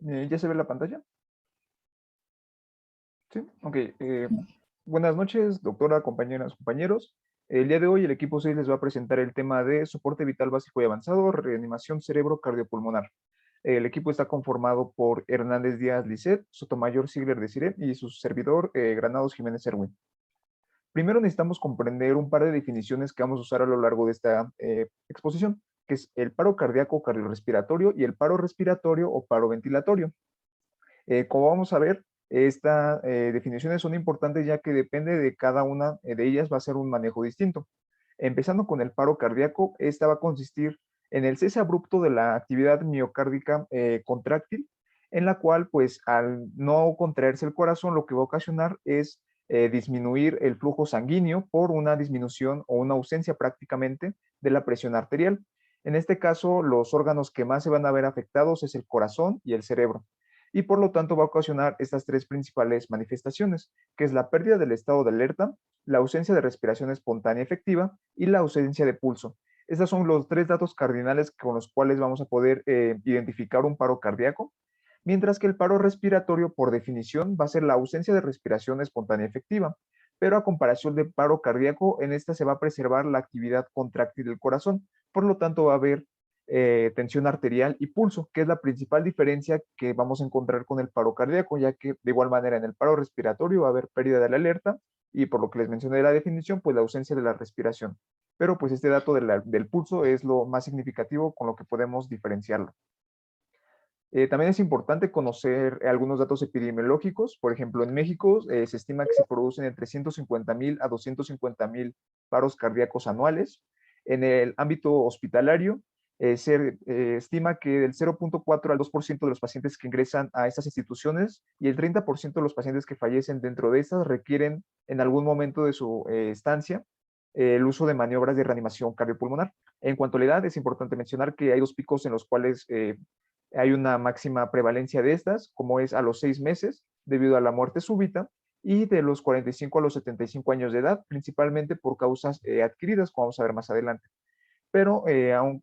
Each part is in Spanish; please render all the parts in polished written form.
¿Ya se ve la pantalla? Sí, ok. Buenas noches, doctora, compañeras, compañeros. El día de hoy el equipo 6 les va a presentar el tema de soporte vital básico y avanzado, reanimación cerebro cardiopulmonar. El equipo está conformado por Hernández Díaz Lisset, Sotomayor Sigler Desiré y su servidor Granados Jiménez Erwin. Primero necesitamos comprender un par de definiciones que vamos a usar a lo largo de esta exposición, que es el paro cardíaco cardiorrespiratorio y el paro respiratorio o paro ventilatorio. Como vamos a ver, estas definiciones son importantes ya que depende de cada una de ellas va a ser un manejo distinto. Empezando con el paro cardíaco, esta va a consistir en el cese abrupto de la actividad miocárdica contráctil, en la cual, pues, al no contraerse el corazón, lo que va a ocasionar es disminuir el flujo sanguíneo por una disminución o una ausencia prácticamente de la presión arterial. En este caso, los órganos que más se van a ver afectados es el corazón y el cerebro y por lo tanto va a ocasionar estas tres principales manifestaciones, que es la pérdida del estado de alerta, la ausencia de respiración espontánea efectiva y la ausencia de pulso. Estos son los tres datos cardinales con los cuales vamos a poder identificar un paro cardíaco, mientras que el paro respiratorio, por definición, va a ser la ausencia de respiración espontánea efectiva, pero a comparación del paro cardíaco, en esta se va a preservar la actividad contráctil del corazón, por lo tanto va a haber tensión arterial y pulso, que es la principal diferencia que vamos a encontrar con el paro cardíaco, ya que de igual manera en el paro respiratorio va a haber pérdida de la alerta y por lo que les mencioné de la definición, pues la ausencia de la respiración. Pero pues este dato del pulso es lo más significativo con lo que podemos diferenciarlo. También es importante conocer algunos datos epidemiológicos. Por ejemplo, en México se estima que se producen entre 150,000 a 250,000 paros cardíacos anuales. En el ámbito hospitalario, se estima que del 0.4 al 2% de los pacientes que ingresan a estas instituciones y el 30% de los pacientes que fallecen dentro de estas requieren en algún momento de su estancia el uso de maniobras de reanimación cardiopulmonar. En cuanto a la edad, es importante mencionar que hay dos picos en los cuales hay una máxima prevalencia de estas, como es a los 6 meses, debido a la muerte súbita, y de los 45 a los 75 años de edad, principalmente por causas adquiridas, como vamos a ver más adelante. Pero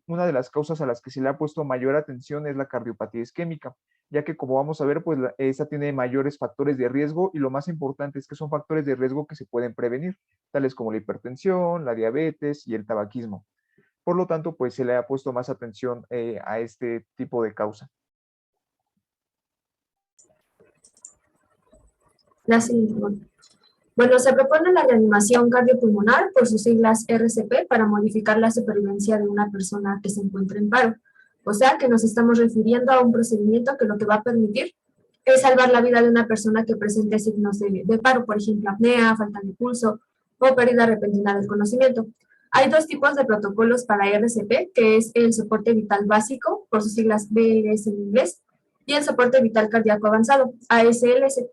una de las causas a las que se le ha puesto mayor atención es la cardiopatía isquémica, ya que como vamos a ver, pues esta tiene mayores factores de riesgo y lo más importante es que son factores de riesgo que se pueden prevenir, tales como la hipertensión, la diabetes y el tabaquismo. Por lo tanto, pues se le ha puesto más atención a este tipo de causa. La siguiente. Bueno, se propone la reanimación cardiopulmonar, por sus siglas RCP, para modificar la supervivencia de una persona que se encuentra en paro. O sea, que nos estamos refiriendo a un procedimiento que lo que va a permitir es salvar la vida de una persona que presente signos de paro, por ejemplo, apnea, falta de pulso o pérdida repentina del conocimiento. Hay dos tipos de protocolos para RCP, que es el soporte vital básico, por sus siglas BRS en inglés, y el soporte vital cardíaco avanzado, ASLS,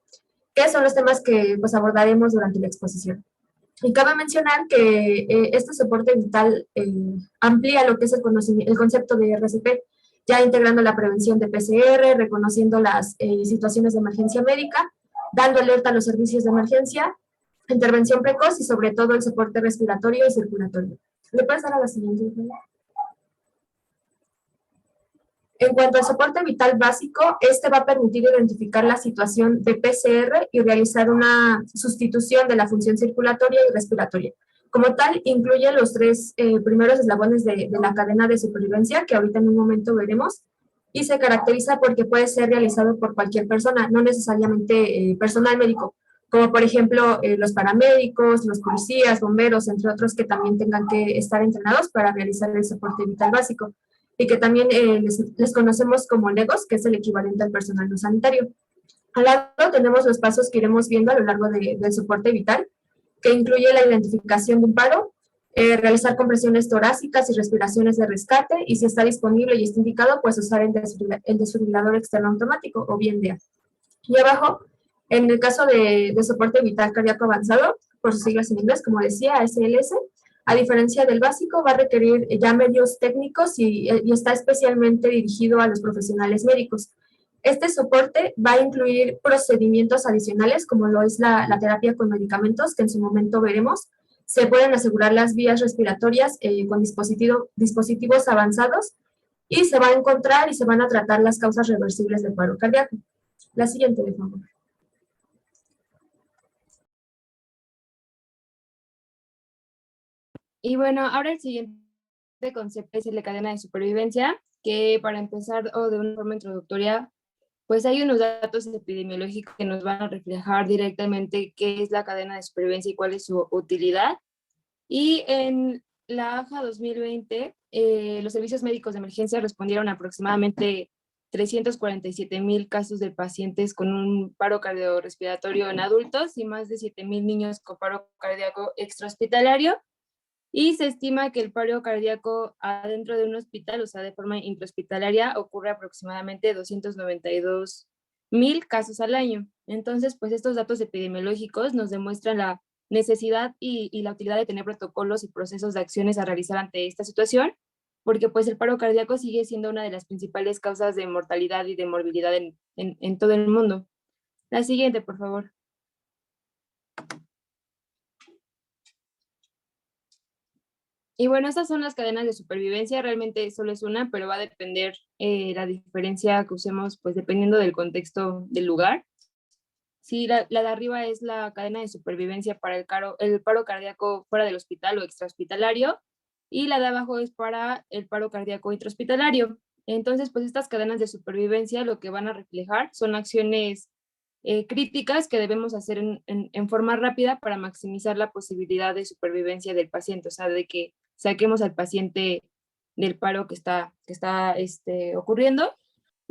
que son los temas que pues, abordaremos durante la exposición. Y cabe mencionar que este soporte vital amplía lo que es el concepto de RCP, ya integrando la prevención de PCR, reconociendo las situaciones de emergencia médica, dando alerta a los servicios de emergencia, intervención precoz y sobre todo el soporte respiratorio y circulatorio. ¿Le puedes dar a la siguiente? En cuanto al soporte vital básico, este va a permitir identificar la situación de PCR y realizar una sustitución de la función circulatoria y respiratoria. Como tal, incluye los tres primeros eslabones de la cadena de supervivencia, que ahorita en un momento veremos, y se caracteriza porque puede ser realizado por cualquier persona, no necesariamente personal médico, como por ejemplo los paramédicos, los policías, bomberos, entre otros que también tengan que estar entrenados para realizar el soporte vital básico y que también les conocemos como legos, que es el equivalente al personal no sanitario. Al lado tenemos los pasos que iremos viendo a lo largo del soporte vital, que incluye la identificación de un paro, realizar compresiones torácicas y respiraciones de rescate, y si está disponible y está indicado, pues usar el desfibrilador externo automático o bien DEA. Y abajo, en el caso de soporte vital cardíaco avanzado, por sus siglas en inglés, como decía, ASLS, a diferencia del básico, va a requerir ya medios técnicos y está especialmente dirigido a los profesionales médicos. Este soporte va a incluir procedimientos adicionales, como lo es la terapia con medicamentos, que en su momento veremos. Se pueden asegurar las vías respiratorias con dispositivos avanzados y se va a encontrar y se van a tratar las causas reversibles del paro cardíaco. La siguiente, por favor. Y bueno, ahora el siguiente concepto es el de cadena de supervivencia, que para empezar o de una forma introductoria, pues hay unos datos epidemiológicos que nos van a reflejar directamente qué es la cadena de supervivencia y cuál es su utilidad. Y en la AJA 2020, los servicios médicos de emergencia respondieron a aproximadamente 347,000 casos de pacientes con un paro cardiorrespiratorio en adultos y más de 7,000 niños con paro cardíaco extrahospitalario. Y se estima que el paro cardíaco adentro de un hospital, o sea, de forma intrahospitalaria, ocurre aproximadamente 292,000 casos al año. Entonces, pues estos datos epidemiológicos nos demuestran la necesidad y la utilidad de tener protocolos y procesos de acciones a realizar ante esta situación, porque pues el paro cardíaco sigue siendo una de las principales causas de mortalidad y de morbilidad en todo el mundo. La siguiente, por favor. Y bueno, estas son las cadenas de supervivencia, realmente solo es una, pero va a depender la diferencia que usemos, pues dependiendo del contexto del lugar. Sí, la de arriba es la cadena de supervivencia para el paro cardíaco fuera del hospital o extrahospitalario, y la de abajo es para el paro cardíaco intrahospitalario. Entonces, pues estas cadenas de supervivencia lo que van a reflejar son acciones críticas que debemos hacer en forma rápida para maximizar la posibilidad de supervivencia del paciente, o sea, de que saquemos al paciente del paro que está ocurriendo.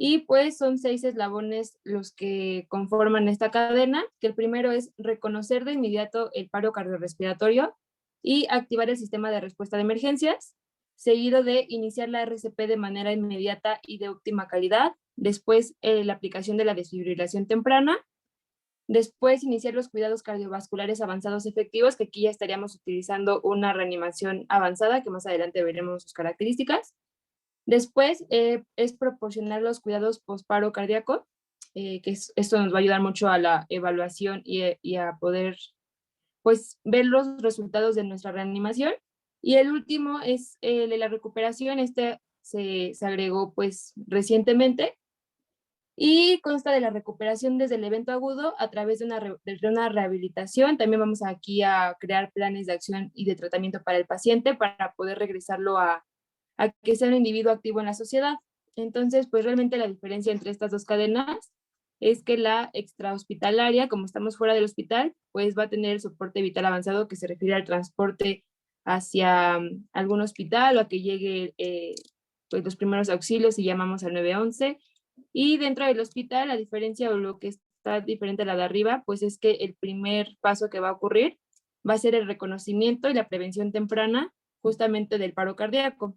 Y pues son 6 eslabones los que conforman esta cadena, que el primero es reconocer de inmediato el paro cardiorrespiratorio y activar el sistema de respuesta de emergencias, seguido de iniciar la RCP de manera inmediata y de óptima calidad, después la aplicación de la desfibrilación temprana, después iniciar los cuidados cardiovasculares avanzados efectivos, que aquí ya estaríamos utilizando una reanimación avanzada, que más adelante veremos sus características. Después es proporcionar los cuidados posparo cardíaco, esto nos va a ayudar mucho a la evaluación y a poder pues ver los resultados de nuestra reanimación. Y el último es el de la recuperación, se agregó pues recientemente y consta de la recuperación desde el evento agudo a través de una rehabilitación. También vamos aquí a crear planes de acción y de tratamiento para el paciente para poder regresarlo a que sea un individuo activo en la sociedad. Entonces, pues realmente la diferencia entre estas dos cadenas es que la extrahospitalaria, como estamos fuera del hospital, pues va a tener el soporte vital avanzado, que se refiere al transporte hacia algún hospital o a que llegue pues los primeros auxilios y llamamos al 911. Y dentro del hospital, la diferencia o lo que está diferente a la de arriba, pues es que el primer paso que va a ocurrir va a ser el reconocimiento y la prevención temprana justamente del paro cardíaco.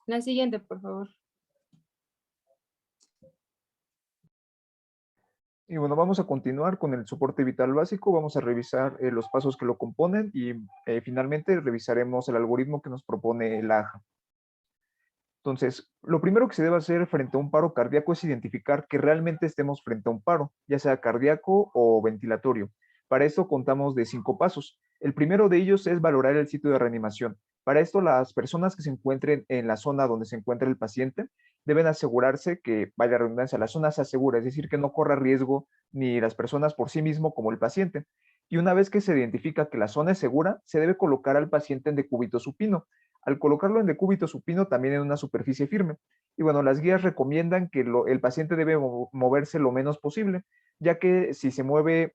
La siguiente, por favor. Y bueno, vamos a continuar con el soporte vital básico, vamos a revisar los pasos que lo componen y finalmente revisaremos el algoritmo que nos propone la AJA. Entonces, lo primero que se debe hacer frente a un paro cardíaco es identificar que realmente estemos frente a un paro, ya sea cardíaco o ventilatorio. Para esto contamos de 5 pasos. El primero de ellos es valorar el sitio de reanimación. Para esto, las personas que se encuentren en la zona donde se encuentra el paciente deben asegurarse que, vaya redundancia, la zona se asegura, es decir, que no corra riesgo ni las personas por sí mismo como el paciente. Y una vez que se identifica que la zona es segura, se debe colocar al paciente en decúbito supino. Al colocarlo en decúbito supino, también en una superficie firme. Y bueno, las guías recomiendan que el paciente debe moverse lo menos posible, ya que si se mueve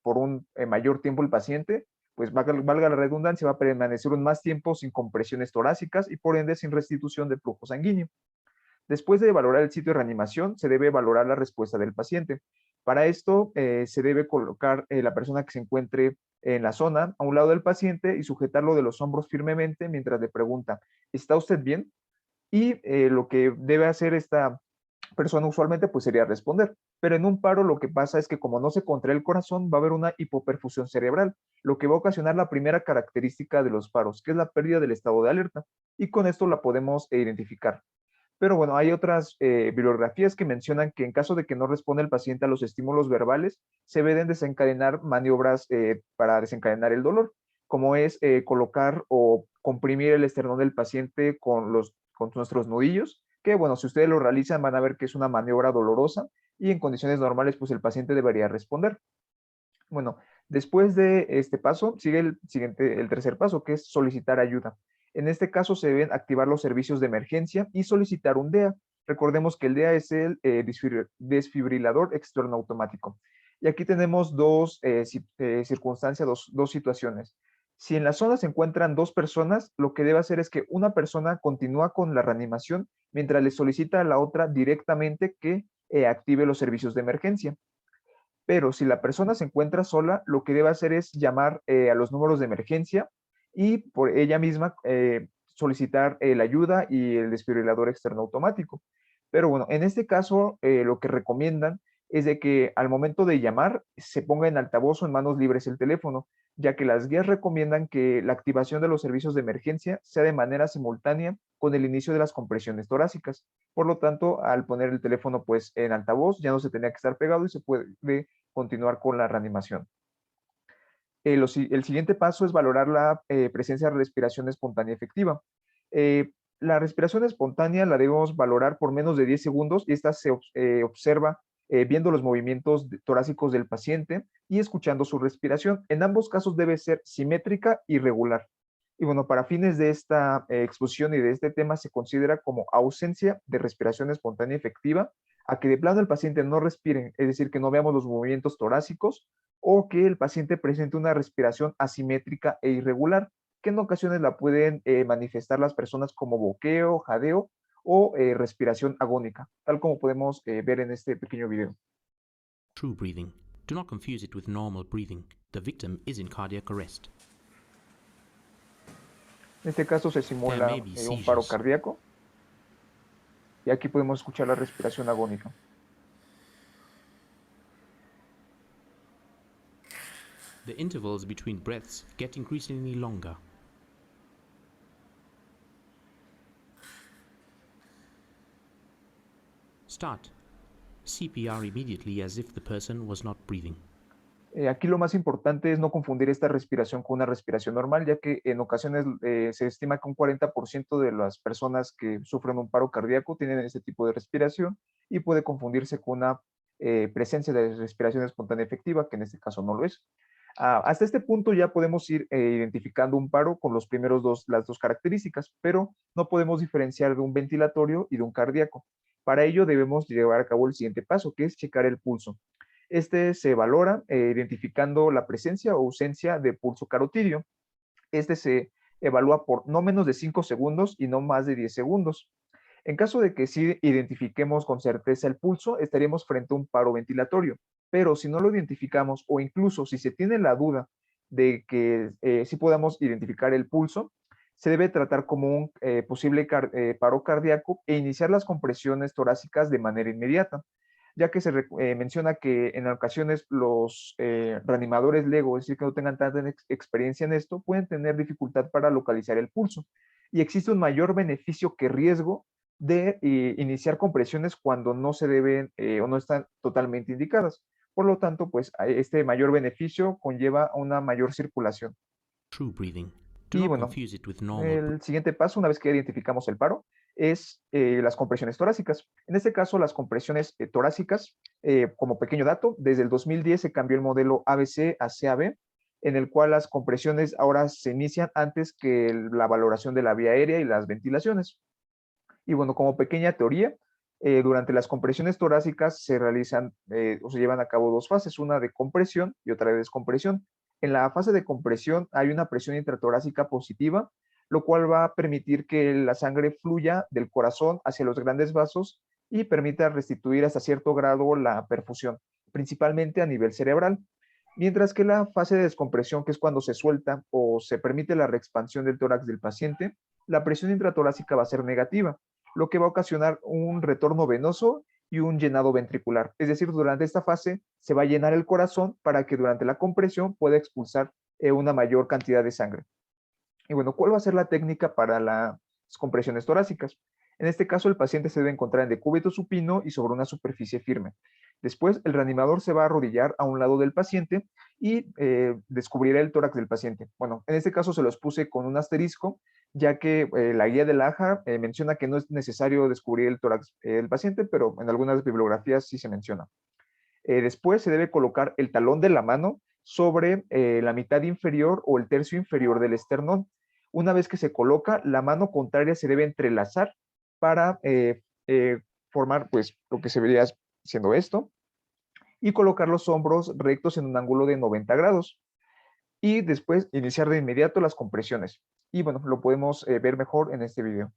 por un mayor tiempo el paciente, pues valga la redundancia, va a permanecer un más tiempo sin compresiones torácicas y por ende sin restitución de flujo sanguíneo. Después de valorar el sitio de reanimación, se debe valorar la respuesta del paciente. Para esto, se debe colocar la persona que se encuentre en la zona a un lado del paciente y sujetarlo de los hombros firmemente mientras le pregunta, ¿está usted bien? Y lo que debe hacer esta persona usualmente pues sería responder. Pero en un paro lo que pasa es que como no se contrae el corazón, va a haber una hipoperfusión cerebral, lo que va a ocasionar la primera característica de los paros, que es la pérdida del estado de alerta. Y con esto la podemos identificar. Pero bueno, hay otras bibliografías que mencionan que en caso de que no responda el paciente a los estímulos verbales, se deben desencadenar maniobras para desencadenar el dolor, como es colocar o comprimir el esternón del paciente con nuestros nudillos, que bueno, si ustedes lo realizan van a ver que es una maniobra dolorosa y en condiciones normales pues el paciente debería responder. Bueno, después de este paso sigue el tercer paso, que es solicitar ayuda. En este caso se deben activar los servicios de emergencia y solicitar un DEA. Recordemos que el DEA es el desfibrilador externo automático. Y aquí tenemos dos circunstancias, dos situaciones. Si en la zona se encuentran dos personas, lo que debe hacer es que una persona continúa con la reanimación mientras le solicita a la otra directamente que active los servicios de emergencia. Pero si la persona se encuentra sola, lo que debe hacer es llamar a los números de emergencia y por ella misma solicitar la ayuda y el desfibrilador externo automático. Pero bueno, en este caso lo que recomiendan es de que al momento de llamar se ponga en altavoz o en manos libres el teléfono, ya que las guías recomiendan que la activación de los servicios de emergencia sea de manera simultánea con el inicio de las compresiones torácicas. Por lo tanto, al poner el teléfono pues en altavoz ya no se tenía que estar pegado y se puede continuar con la reanimación. El siguiente paso es valorar la presencia de respiración espontánea efectiva. La respiración espontánea la debemos valorar por menos de 10 segundos y esta se observa viendo los movimientos torácicos del paciente y escuchando su respiración. En ambos casos debe ser simétrica y regular. Y bueno, para fines de esta exposición y de este tema se considera como ausencia de respiración espontánea efectiva a que de plano el paciente no respire, es decir, que no veamos los movimientos torácicos o que el paciente presente una respiración asimétrica e irregular, que en ocasiones la pueden manifestar las personas como boqueo, jadeo o respiración agónica, tal como podemos ver en este pequeño video. True breathing. Do not confuse it with normal breathing. The victim is in cardiac arrest. En este caso se simula un paro cardíaco y aquí podemos escuchar la respiración agónica. The intervals between breaths get increasingly longer. Start. CPR immediately as if the person was not breathing. Aquí lo más importante es no confundir esta respiración con una respiración normal, ya que en ocasiones se estima que un 40% de las personas que sufren un paro cardíaco tienen este tipo de respiración y puede confundirse con una presencia de respiración espontánea efectiva, que en este caso no lo es. Hasta este punto ya podemos ir identificando un paro con las dos características, pero no podemos diferenciar de un ventilatorio y de un cardíaco. Para ello debemos llevar a cabo el siguiente paso, que es checar el pulso. Este se valora identificando la presencia o ausencia de pulso carotidio. Este se evalúa por no menos de 5 segundos y no más de 10 segundos. En caso de que sí identifiquemos con certeza el pulso, estaríamos frente a un paro ventilatorio. Pero si no lo identificamos o incluso si se tiene la duda de que sí podamos identificar el pulso, se debe tratar como un posible paro cardíaco e iniciar las compresiones torácicas de manera inmediata, ya que se menciona que en ocasiones los reanimadores LEGO, es decir, que no tengan tanta experiencia en esto, pueden tener dificultad para localizar el pulso. Y existe un mayor beneficio que riesgo de iniciar compresiones cuando no se deben o no están totalmente indicadas. Por lo tanto, pues este mayor beneficio conlleva una mayor circulación. True breathing. Y bueno, el siguiente paso, una vez que identificamos el paro, es las compresiones torácicas. En este caso, las compresiones torácicas, como pequeño dato, desde el 2010 se cambió el modelo ABC a CAB, en el cual las compresiones ahora se inician antes que la valoración de la vía aérea y las ventilaciones. Y bueno, como pequeña teoría, durante las compresiones torácicas se realizan o se llevan a cabo dos fases, una de compresión y otra de descompresión. En la fase de compresión hay una presión intratorácica positiva, lo cual va a permitir que la sangre fluya del corazón hacia los grandes vasos y permita restituir hasta cierto grado la perfusión, principalmente a nivel cerebral. Mientras que la fase de descompresión, que es cuando se suelta o se permite la reexpansión del tórax del paciente, la presión intratorácica va a ser negativa, lo que va a ocasionar un retorno venoso y un llenado ventricular. Es decir, durante esta fase se va a llenar el corazón para que durante la compresión pueda expulsar una mayor cantidad de sangre. Y bueno, ¿cuál va a ser la técnica para las compresiones torácicas? En este caso, el paciente se debe encontrar en decúbito supino y sobre una superficie firme. Después, el reanimador se va a arrodillar a un lado del paciente y descubrirá el tórax del paciente. Bueno, en este caso se los puse con un asterisco, ya que la guía de la AJA menciona que no es necesario descubrir el tórax del paciente, pero en algunas bibliografías sí se menciona. Después se debe colocar el talón de la mano sobre la mitad inferior o el tercio inferior del esternón. Una vez que se coloca, la mano contraria se debe entrelazar para formar pues lo que se vería siendo esto y colocar los hombros rectos en un ángulo de 90 grados y después iniciar de inmediato las compresiones. Y bueno, lo podemos ver mejor en este video.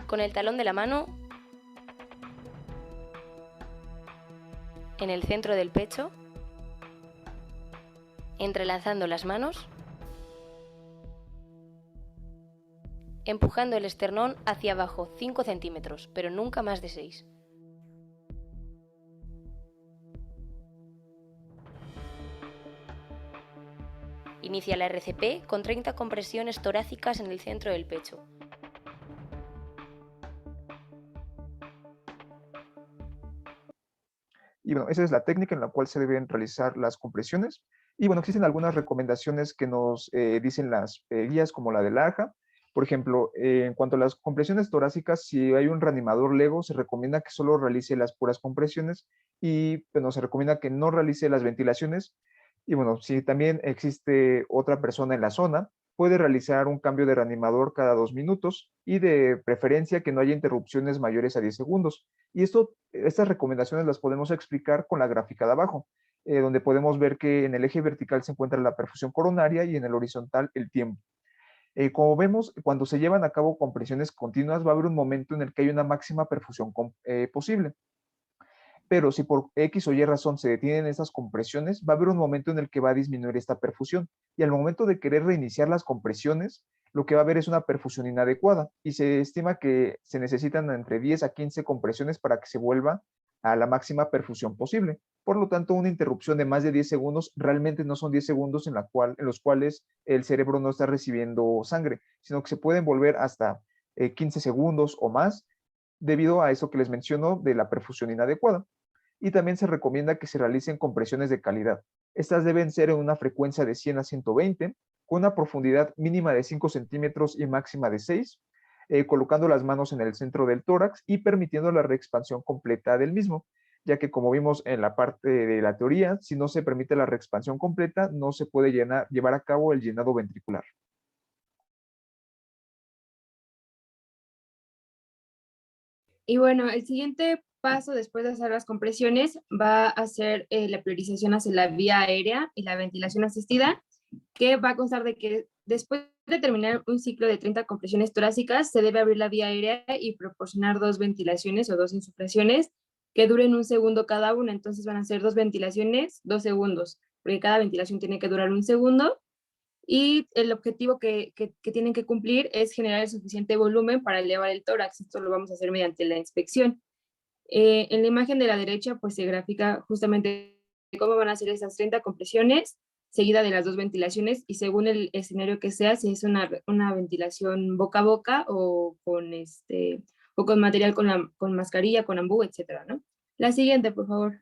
Con el talón de la mano en el centro del pecho, entrelazando las manos, empujando el esternón hacia abajo 5 centímetros, pero nunca más de 6. Inicia la RCP con 30 compresiones torácicas en el centro del pecho. Y bueno, esa es la técnica en la cual se deben realizar las compresiones. Y bueno, existen algunas recomendaciones que nos dicen las guías, como la de la AJA. Por ejemplo, en cuanto a las compresiones torácicas, si hay un reanimador LEGO, se recomienda que solo realice las puras compresiones y bueno, se recomienda que no realice las ventilaciones. Y bueno, si también existe otra persona en la zona, puede realizar un cambio de reanimador cada 2 minutos y de preferencia que no haya interrupciones mayores a 10 segundos. Y estas recomendaciones las podemos explicar con la gráfica de abajo, donde podemos ver que en el eje vertical se encuentra la perfusión coronaria y en el horizontal el tiempo. Como vemos, cuando se llevan a cabo compresiones continuas, va a haber un momento en el que hay una máxima perfusión posible. Pero si por X o Y razón se detienen esas compresiones, va a haber un momento en el que va a disminuir esta perfusión. Y al momento de querer reiniciar las compresiones, lo que va a haber es una perfusión inadecuada. Y se estima que se necesitan entre 10 a 15 compresiones para que se vuelva a la máxima perfusión posible. Por lo tanto, una interrupción de más de 10 segundos realmente no son 10 segundos en los cuales el cerebro no está recibiendo sangre, sino que se pueden volver hasta 15 segundos o más debido a eso que les menciono de la perfusión inadecuada. Y también se recomienda que se realicen compresiones de calidad. Estas deben ser en una frecuencia de 100 a 120, con una profundidad mínima de 5 centímetros y máxima de 6, colocando las manos en el centro del tórax y permitiendo la reexpansión completa del mismo, ya que como vimos en la parte de la teoría, si no se permite la reexpansión completa, no se puede llevar a cabo el llenado ventricular. Y bueno, el siguiente paso después de hacer las compresiones va a ser la priorización hacia la vía aérea y la ventilación asistida, que va a constar de que después de terminar un ciclo de 30 compresiones torácicas, se debe abrir la vía aérea y proporcionar 2 ventilaciones o 2 insuflaciones que duren 1 segundo cada una. Entonces van a ser 2 ventilaciones, 2 segundos, porque cada ventilación tiene que durar 1 segundo. Y el objetivo que tienen que cumplir es generar el suficiente volumen para elevar el tórax. Esto lo vamos a hacer mediante la inspección. En la imagen de la derecha, pues se grafica justamente cómo van a ser esas 30 compresiones, seguida de las 2 ventilaciones, y según el escenario que sea, si es una ventilación boca a boca o con material con mascarilla, con ambú, etcétera, ¿no? La siguiente, por favor.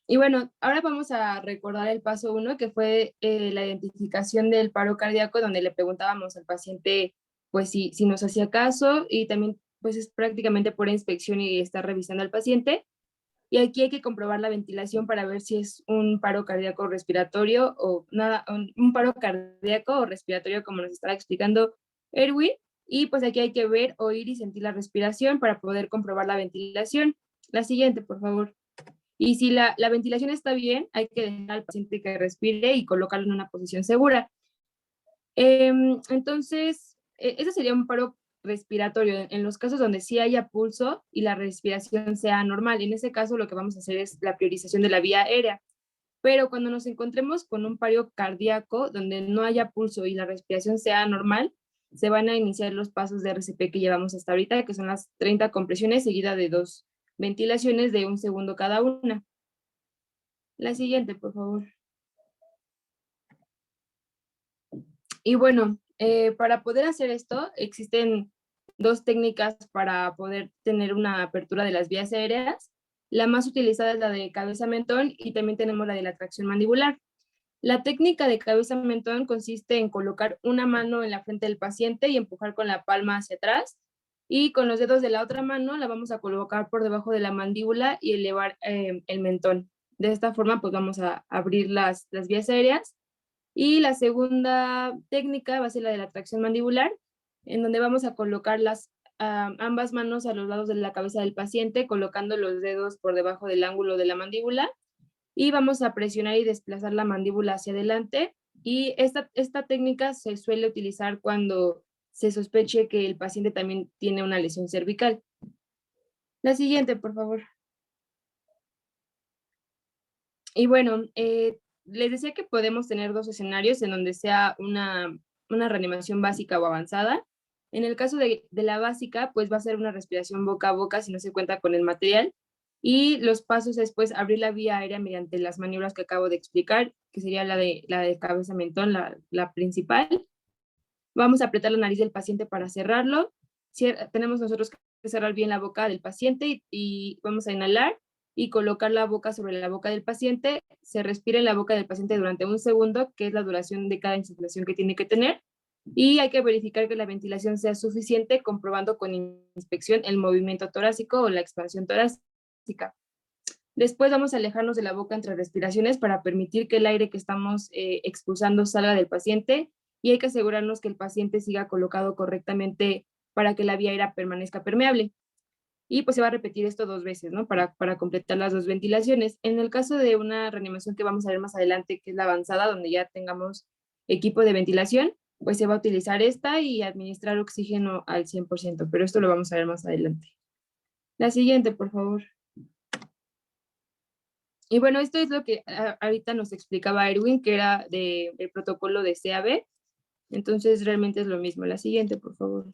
Y bueno, ahora vamos a recordar el paso 1, que fue la identificación del paro cardíaco, donde le preguntábamos al paciente, pues, si nos hacía caso, y también, pues, es prácticamente por inspección y estar revisando al paciente. Y aquí hay que comprobar la ventilación para ver si es un paro cardíaco respiratorio o nada, un paro cardíaco o respiratorio, como nos estaba explicando Erwin. Y pues aquí hay que ver, oír y sentir la respiración para poder comprobar la ventilación. La siguiente, por favor. Y si la ventilación está bien, hay que dejar al paciente que respire y colocarlo en una posición segura. Entonces, ese sería un paro respiratorio en los casos donde sí haya pulso y la respiración sea normal. En ese caso, lo que vamos a hacer es la priorización de la vía aérea. Pero cuando nos encontremos con un paro cardíaco donde no haya pulso y la respiración sea normal, se van a iniciar los pasos de RCP que llevamos hasta ahorita, que son las 30 compresiones seguida de 2 ventilaciones de 1 segundo cada una. La siguiente, por favor. Y bueno, para poder hacer esto, existen dos técnicas para poder tener una apertura de las vías aéreas. La más utilizada es la de cabeza-mentón y también tenemos la de la tracción mandibular. La técnica de cabeza-mentón consiste en colocar una mano en la frente del paciente y empujar con la palma hacia atrás, y con los dedos de la otra mano la vamos a colocar por debajo de la mandíbula y elevar el mentón. De esta forma pues vamos a abrir las vías aéreas. Y la segunda técnica va a ser la de la tracción mandibular, en donde vamos a colocar ambas manos a los lados de la cabeza del paciente, colocando los dedos por debajo del ángulo de la mandíbula, y vamos a presionar y desplazar la mandíbula hacia adelante. Y esta técnica se suele utilizar cuando se sospeche que el paciente también tiene una lesión cervical. La siguiente, por favor. Y bueno, les decía que podemos tener dos escenarios en donde sea una reanimación básica o avanzada. En el caso de la básica, pues va a ser una respiración boca a boca si no se cuenta con el material. Y los pasos es pues abrir la vía aérea mediante las maniobras que acabo de explicar, que sería la de cabeza-mentón, la principal. Vamos a apretar la nariz del paciente para cerrarlo. Tenemos nosotros que cerrar bien la boca del paciente y vamos a inhalar y colocar la boca sobre la boca del paciente. Se respira en la boca del paciente durante 1 segundo, que es la duración de cada insuflación que tiene que tener. Y hay que verificar que la ventilación sea suficiente, comprobando con inspección el movimiento torácico o la expansión torácica. Después vamos a alejarnos de la boca entre respiraciones para permitir que el aire que estamos expulsando salga del paciente, y hay que asegurarnos que el paciente siga colocado correctamente para que la vía aérea permanezca permeable. Y pues se va a repetir esto 2 veces, ¿no? Para completar las 2 ventilaciones. En el caso de una reanimación que vamos a ver más adelante, que es la avanzada, donde ya tengamos equipo de ventilación, pues se va a utilizar esta y administrar oxígeno al 100%, pero esto lo vamos a ver más adelante. La siguiente, por favor. Y bueno, esto es lo que ahorita nos explicaba Erwin, que era del protocolo de CAB. Entonces realmente es lo mismo. La siguiente, por favor.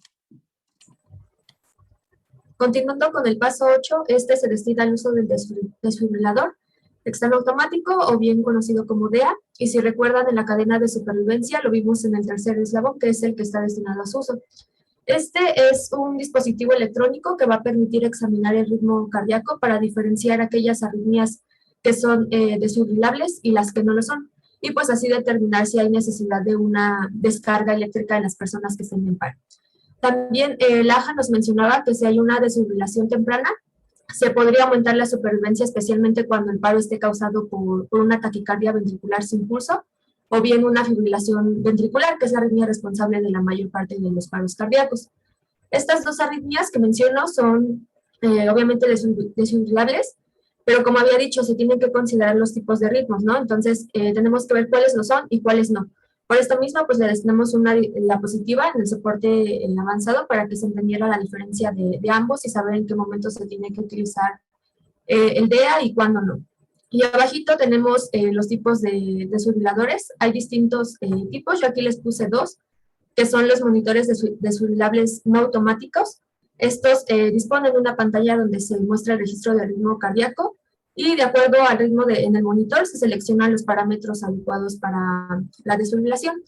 Continuando con el paso 8, este se destina al uso del desfibrilador externo automático, o bien conocido como DEA, y si recuerdan, en la cadena de supervivencia lo vimos en el tercer eslabón, que es el que está destinado a su uso. Este es un dispositivo electrónico que va a permitir examinar el ritmo cardíaco para diferenciar aquellas arritmias que son desfibrilables y las que no lo son, y pues así determinar si hay necesidad de una descarga eléctrica en las personas que estén en paro. También Laja nos mencionaba que si hay una desfibrilación temprana, se podría aumentar la supervivencia, especialmente cuando el paro esté causado por una taquicardia ventricular sin pulso, o bien una fibrilación ventricular, que es la arritmia responsable de la mayor parte de los paros cardíacos. Estas 2 arritmias que menciono son obviamente desfibrilables, pero como había dicho, se tienen que considerar los tipos de ritmos, ¿no? Entonces, tenemos que ver cuáles lo son y cuáles no. Por esto mismo, pues le destinamos la diapositiva en el soporte avanzado para que se entendiera la diferencia de ambos y saber en qué momento se tiene que utilizar el DEA y cuándo no. Y abajito tenemos los tipos de desfibriladores. Hay distintos tipos, yo aquí les puse 2, que son los monitores desfibrilables no automáticos. Estos disponen de una pantalla donde se muestra el registro del ritmo cardíaco, y de acuerdo al ritmo en el monitor se seleccionan los parámetros adecuados para la desfibrilación.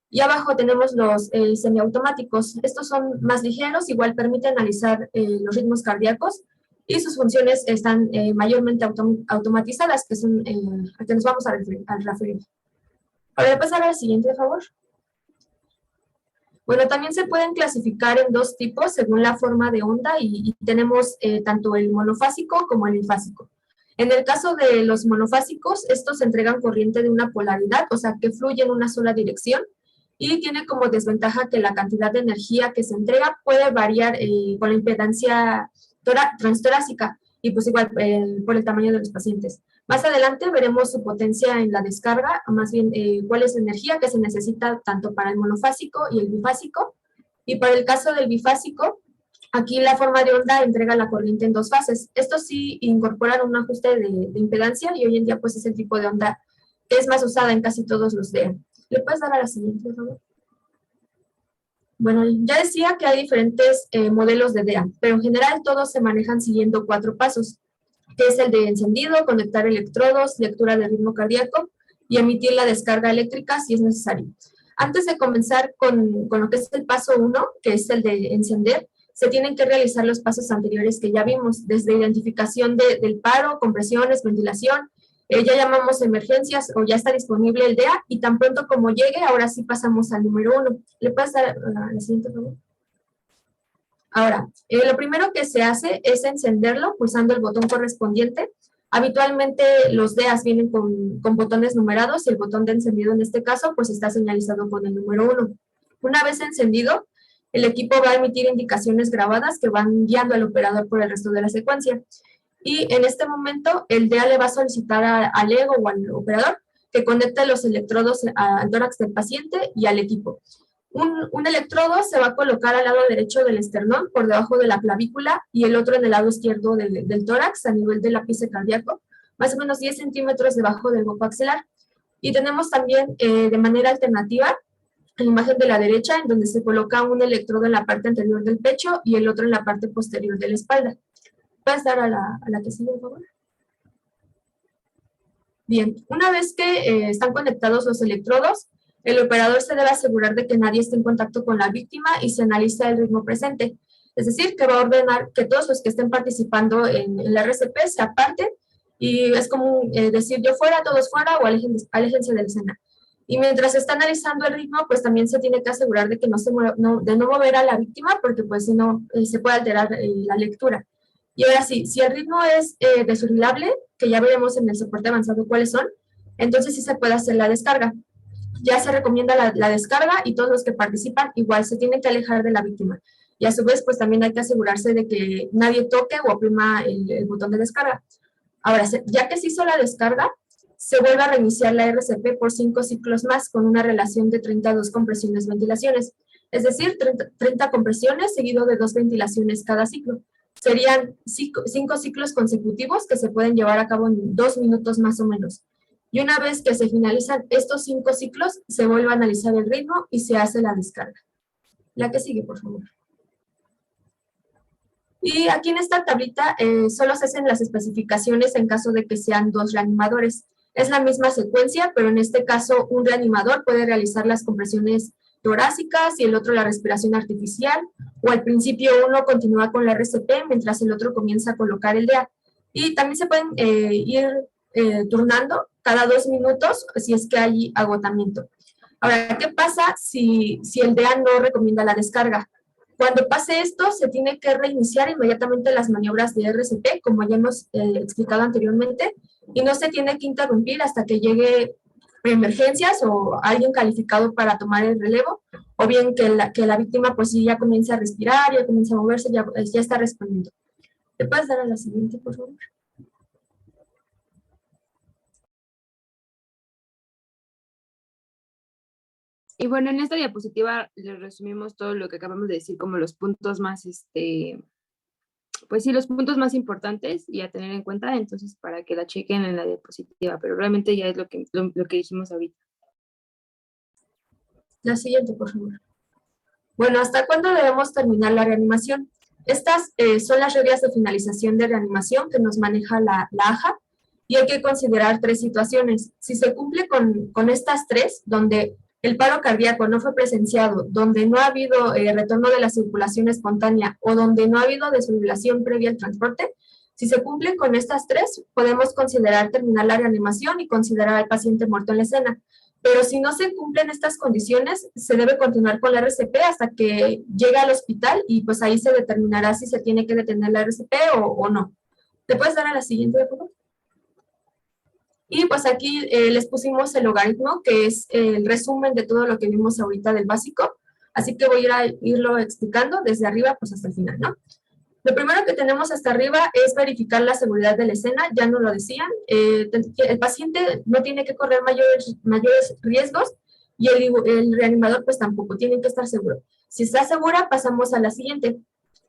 Y abajo tenemos los semiautomáticos. Estos son más ligeros, igual permiten analizar los ritmos cardíacos, y sus funciones están mayormente automatizadas, que son a que nos vamos a referir. Ahora pasar a la siguiente, por favor. Bueno, también se pueden clasificar en 2 tipos según la forma de onda, y tenemos tanto el monofásico como el bifásico. En el caso de los monofásicos, estos entregan corriente de una polaridad, o sea, que fluye en una sola dirección, y tiene como desventaja que la cantidad de energía que se entrega puede variar con la impedancia transtorácica, y pues igual por el tamaño de los pacientes. Más adelante veremos su potencia en la descarga, o más bien cuál es la energía que se necesita tanto para el monofásico y el bifásico. Y para el caso del bifásico, aquí la forma de onda entrega la corriente en 2 fases. Estos sí incorporan un ajuste de impedancia, y hoy en día pues es el tipo de onda que es más usada en casi todos los DEA. ¿Le puedes dar a la siguiente, por favor? Bueno, ya decía que hay diferentes modelos de DEA, pero en general todos se manejan siguiendo 4 pasos, que es el de encendido, conectar electrodos, lectura del ritmo cardíaco y emitir la descarga eléctrica si es necesario. Antes de comenzar con lo que es el paso 1, que es el de encender, se tienen que realizar los pasos anteriores que ya vimos, desde identificación del paro, compresiones, ventilación, ya llamamos emergencias o ya está disponible el DEA, y tan pronto como llegue, ahora sí pasamos al número 1. ¿Le puedes dar la siguiente, por favor? Ahora, lo primero que se hace es encenderlo pulsando el botón correspondiente. Habitualmente los DEAs vienen con botones numerados y el botón de encendido en este caso pues está señalizado con el número 1. Una vez encendido, el equipo va a emitir indicaciones grabadas que van guiando al operador por el resto de la secuencia. Y en este momento el DEA le va a solicitar al EGO o al operador que conecte los electrodos al tórax del paciente y al equipo. Un electrodo se va a colocar al lado derecho del esternón, por debajo de la clavícula, y el otro en el lado izquierdo del tórax, a nivel del ápice cardíaco, más o menos 10 centímetros debajo del hueco axilar. Y tenemos también, de manera alternativa, la imagen de la derecha, en donde se coloca un electrodo en la parte anterior del pecho y el otro en la parte posterior de la espalda. ¿Puedes dar a la que sigue, por favor? Bien, una vez que están conectados los electrodos, el operador se debe asegurar de que nadie esté en contacto con la víctima y se analiza el ritmo presente. Es decir, que va a ordenar que todos los que estén participando en la RCP se aparten, y es como decir yo fuera, todos fuera, o aléjense de la escena. Y mientras se está analizando el ritmo, pues también se tiene que asegurar de que de no mover a la víctima, porque pues si no se puede alterar la lectura. Y ahora sí, si el ritmo es desfibrilable, que ya veremos en el soporte avanzado cuáles son, entonces sí se puede hacer la descarga. Ya se recomienda la descarga, y todos los que participan igual se tienen que alejar de la víctima. Y a su vez, pues también hay que asegurarse de que nadie toque o oprima el botón de descarga. Ahora, ya que se hizo la descarga, se vuelve a reiniciar la RCP por 5 ciclos más, con una relación de 32 compresiones-ventilaciones. Es decir, 30 compresiones seguido de 2 ventilaciones cada ciclo. Serían 5 ciclos consecutivos que se pueden llevar a cabo en 2 minutos más o menos. Y una vez que se finalizan estos 5 ciclos, se vuelve a analizar el ritmo y se hace la descarga. La que sigue, por favor. Y aquí en esta tablita solo se hacen las especificaciones en caso de que sean 2 reanimadores. Es la misma secuencia, pero en este caso un reanimador puede realizar las compresiones torácicas y el otro la respiración artificial, o al principio uno continúa con la RCP mientras el otro comienza a colocar el DEA. Y también se pueden ir turnando cada 2 minutos si es que hay agotamiento. Ahora, ¿qué pasa si el DEA no recomienda la descarga? Cuando pase esto, se tiene que reiniciar inmediatamente las maniobras de RCP, como ya hemos explicado anteriormente, y no se tiene que interrumpir hasta que llegue emergencias o alguien calificado para tomar el relevo, o bien que la víctima pues sí ya comience a respirar, ya comience a moverse, ya está respondiendo. ¿Le puedes dar a la siguiente, por favor? Y bueno, en esta diapositiva les resumimos todo lo que acabamos de decir, como los puntos más, pues sí, los puntos más importantes y a tener en cuenta, entonces para que la chequen en la diapositiva, pero realmente ya es lo que dijimos ahorita. La siguiente, por favor. Bueno, ¿hasta cuándo debemos terminar la reanimación? Estas son las reglas de finalización de reanimación que nos maneja la AJA, y hay que considerar 3 situaciones. Si se cumple con estas 3, donde el paro cardíaco no fue presenciado, donde no ha habido retorno de la circulación espontánea o donde no ha habido desfibrilación previa al transporte, si se cumplen con estas 3, podemos considerar terminar la reanimación y considerar al paciente muerto en la escena. Pero si no se cumplen estas condiciones, se debe continuar con la RCP hasta que llegue al hospital, y pues ahí se determinará si se tiene que detener la RCP o no. ¿Te puedes dar a la siguiente, por favor? Y pues aquí les pusimos el logaritmo, que es el resumen de todo lo que vimos ahorita del básico. Así que voy a irlo explicando desde arriba pues hasta el final, ¿no? Lo primero que tenemos hasta arriba es verificar la seguridad de la escena, ya nos lo decían. El paciente no tiene que correr mayores riesgos, y el reanimador pues tampoco, tiene que estar seguro. Si está segura, pasamos a la siguiente,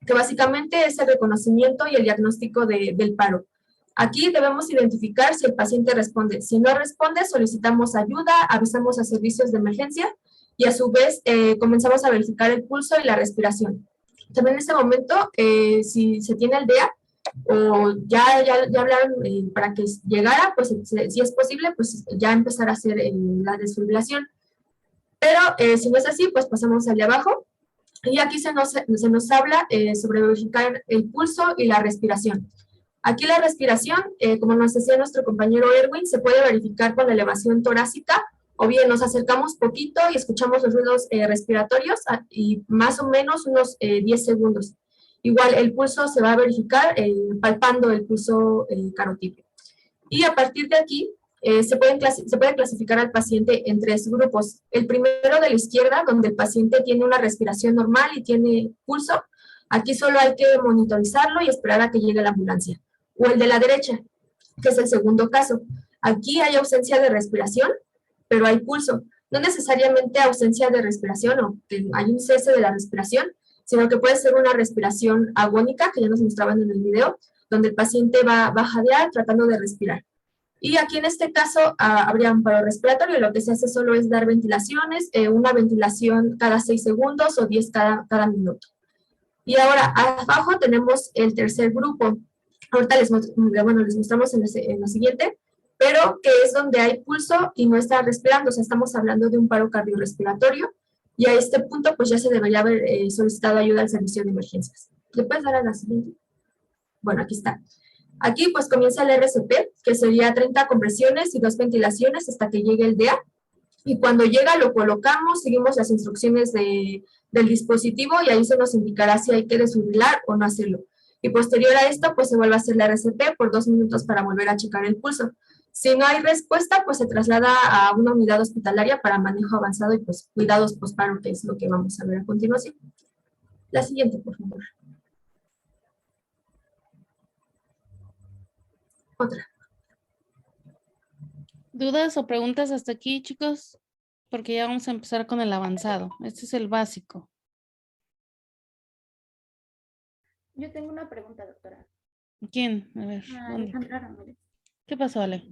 que básicamente es el reconocimiento y el diagnóstico del paro. Aquí debemos identificar si el paciente responde. Si no responde, solicitamos ayuda, avisamos a servicios de emergencia, y a su vez comenzamos a verificar el pulso y la respiración. También en este momento, si se tiene el DEA, o ya hablaron para que llegara, pues si es posible, pues ya empezar a hacer la desfibrilación. Pero si no es así, pues pasamos al de abajo. Y aquí se nos habla sobre verificar el pulso y la respiración. Aquí la respiración, como nos decía nuestro compañero Erwin, se puede verificar con la elevación torácica, o bien nos acercamos poquito y escuchamos los ruidos respiratorios y más o menos unos 10 segundos. Igual el pulso se va a verificar palpando el pulso carotídeo. Y a partir de aquí se puede clasificar al paciente en 3 grupos. El primero de la izquierda, donde el paciente tiene una respiración normal y tiene pulso. Aquí solo hay que monitorizarlo y esperar a que llegue la ambulancia. O el de la derecha, que es el segundo caso. Aquí hay ausencia de respiración, pero hay pulso. No necesariamente ausencia de respiración o que hay un cese de la respiración, sino que puede ser una respiración agónica, que ya nos mostraban en el video, donde el paciente va a jadear tratando de respirar. Y aquí en este caso habría un paro respiratorio, lo que se hace solo es dar ventilaciones, una ventilación cada 6 segundos o 10 cada minuto. Y ahora abajo tenemos el tercer grupo. Ahorita les mostramos en la siguiente, pero que es donde hay pulso y no está respirando, o sea, estamos hablando de un paro cardiorrespiratorio, y a este punto pues ya se debería haber solicitado ayuda al servicio de emergencias. ¿Le puedes dar a la siguiente? Bueno, aquí está. Aquí pues comienza el RCP, que sería 30 compresiones y 2 ventilaciones hasta que llegue el DEA. Y cuando llega lo colocamos, seguimos las instrucciones del dispositivo y ahí se nos indicará si hay que desfibrilar o no hacerlo. Y posterior a esto, pues se vuelve a hacer la RCP por 2 minutos para volver a checar el pulso. Si no hay respuesta, pues se traslada a una unidad hospitalaria para manejo avanzado y pues cuidados postparo, que es lo que vamos a ver a continuación. La siguiente, por favor. Otra. ¿Dudas o preguntas hasta aquí, chicos? Porque ya vamos a empezar con el avanzado. Este es el básico. Yo tengo una pregunta, doctora. ¿Quién? A ver. Alejandra Ramírez. ¿Qué pasó, Ale?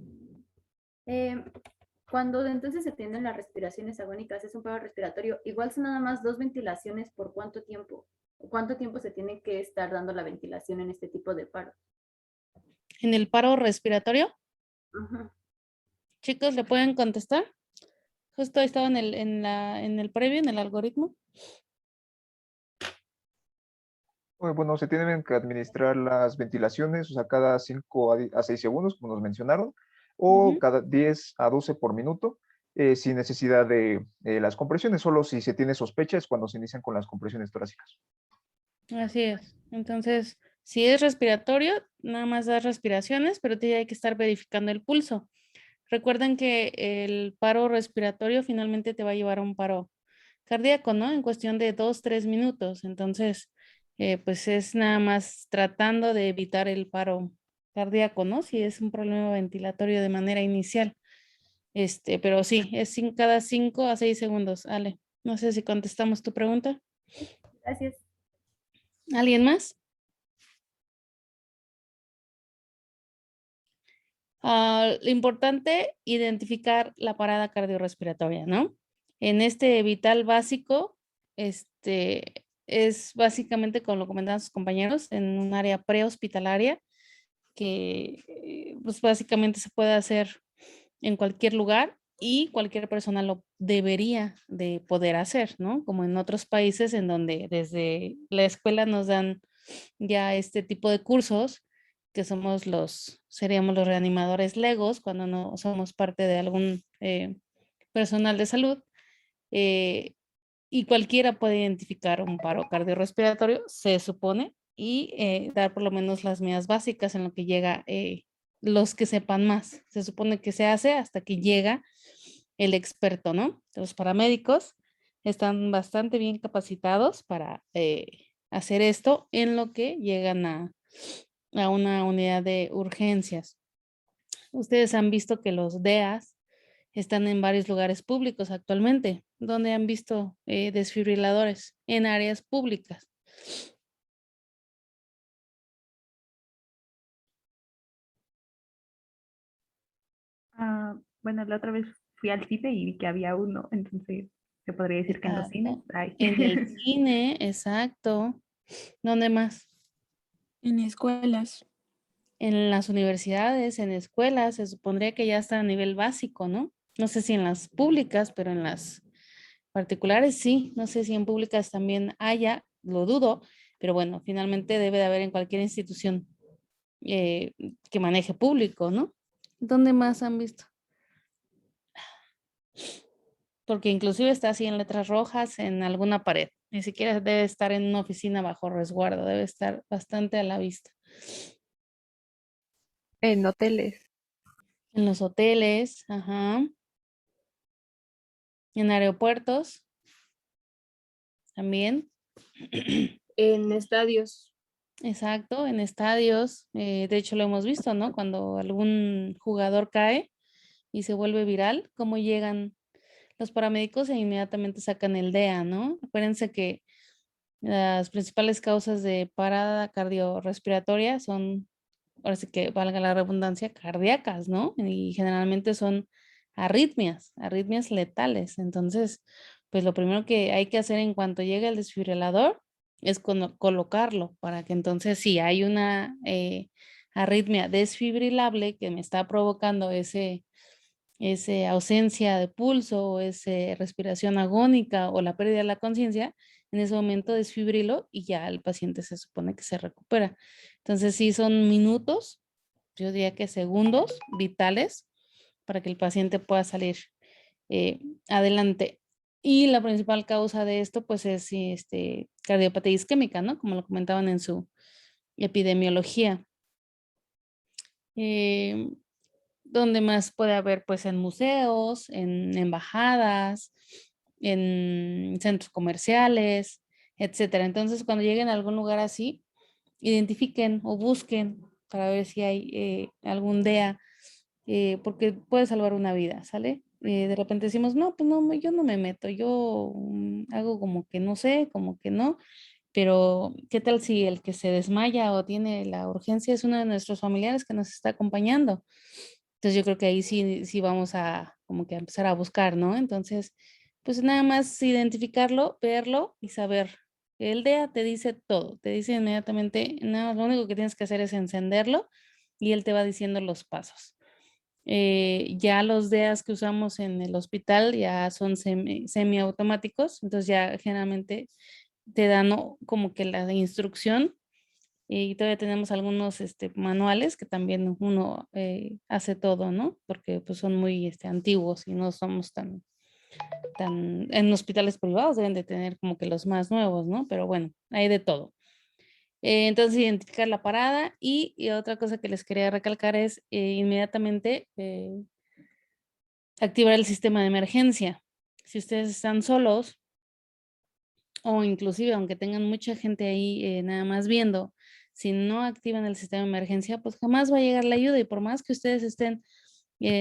Cuando entonces se tienen las respiraciones agónicas, es un paro respiratorio, igual son nada más 2 ventilaciones por ¿cuánto tiempo? ¿Cuánto tiempo se tiene que estar dando la ventilación en este tipo de paro? ¿En el paro respiratorio? Ajá. Chicos, ¿le pueden contestar? Justo estaba en el previo, en el algoritmo. Bueno, se tienen que administrar las ventilaciones, o sea, cada 5 a 6 segundos, como nos mencionaron, o cada 10 a 12 por minuto, sin necesidad de las compresiones. Solo si se tiene sospecha es cuando se inician con las compresiones torácicas. Así es. Entonces, si es respiratorio, nada más das respiraciones, pero hay que estar verificando el pulso. Recuerden que el paro respiratorio finalmente te va a llevar a un paro cardíaco, ¿no? En cuestión de 2-3 minutos. Entonces, pues es nada más tratando de evitar el paro cardíaco, ¿no? Si es un problema ventilatorio de manera inicial. Pero sí, es cada 5 a 6 segundos. Ale, no sé si contestamos tu pregunta. Gracias. ¿Alguien más? Lo importante, identificar la parada cardiorrespiratoria, ¿no? En este vital básico, es básicamente, como lo comentaban sus compañeros, en un área prehospitalaria, que pues básicamente se puede hacer en cualquier lugar y cualquier persona lo debería de poder hacer, ¿no? Como en otros países en donde desde la escuela nos dan ya este tipo de cursos, que seríamos los reanimadores legos cuando no somos parte de algún personal de salud, y cualquiera puede identificar un paro cardiorrespiratorio, se supone, y dar por lo menos las medidas básicas en lo que llega los que sepan más. Se supone que se hace hasta que llega el experto, ¿no? Los paramédicos están bastante bien capacitados para hacer esto en lo que llegan a una unidad de urgencias. Ustedes han visto que los DEAs están en varios lugares públicos actualmente. ¿Dónde han visto desfibriladores? En áreas públicas. Bueno, la otra vez fui al cine y vi que había uno, entonces se podría decir que en los cines hay. En el cine, exacto. ¿Dónde más? En escuelas. En las universidades, en escuelas, se supondría que ya está a nivel básico, ¿no? No sé si en las públicas, pero en las particulares, sí, no sé si en públicas también haya, lo dudo, pero bueno, finalmente debe de haber en cualquier institución que maneje público, ¿no? ¿Dónde más han visto? Porque inclusive está así en letras rojas en alguna pared. Ni siquiera debe estar en una oficina bajo resguardo, debe estar bastante a la vista. En hoteles. En los hoteles, ajá. En aeropuertos también. En estadios. Exacto, en estadios. De hecho, lo hemos visto, ¿no? Cuando algún jugador cae y se vuelve viral, cómo llegan los paramédicos e inmediatamente sacan el DEA, ¿no? Acuérdense que las principales causas de parada cardiorrespiratoria son, ahora sí que valga la redundancia, cardíacas, ¿no? Y generalmente son arritmias letales. Entonces, pues lo primero que hay que hacer en cuanto llegue el desfibrilador es colocarlo para que entonces si hay una arritmia desfibrilable que me está provocando ese ausencia de pulso o esa respiración agónica o la pérdida de la conciencia, en ese momento desfibrilo y ya el paciente se supone que se recupera. Entonces sí son minutos, yo diría que segundos vitales para que el paciente pueda salir adelante. Y la principal causa de esto pues es cardiopatía isquémica, ¿no? Como lo comentaban en su epidemiología. ¿Dónde más puede haber? Pues en museos, en embajadas, en centros comerciales, etcétera. Entonces, cuando lleguen a algún lugar así, identifiquen o busquen para ver si hay algún DEA, porque puede salvar una vida, ¿sale? De repente decimos, no, pues no, yo no me meto, yo hago como que no sé, como que no, pero ¿qué tal si el que se desmaya o tiene la urgencia es uno de nuestros familiares que nos está acompañando? Entonces yo creo que ahí sí vamos a como que a empezar a buscar, ¿no? Entonces, pues nada más identificarlo, verlo y saber. El DEA te dice todo, te dice inmediatamente, nada, lo único que tienes que hacer es encenderlo y él te va diciendo los pasos. Ya los DEAs que usamos en el hospital ya son semiautomáticos, entonces ya generalmente te dan como que la instrucción y todavía tenemos algunos manuales que también uno hace todo, ¿no? Porque pues son muy antiguos y no somos tan, en hospitales privados deben de tener como que los más nuevos, ¿no? Pero bueno, hay de todo. Entonces, identificar la parada y otra cosa que les quería recalcar es inmediatamente activar el sistema de emergencia. Si ustedes están solos o inclusive aunque tengan mucha gente ahí nada más viendo, si no activan el sistema de emergencia, pues jamás va a llegar la ayuda y por más que ustedes estén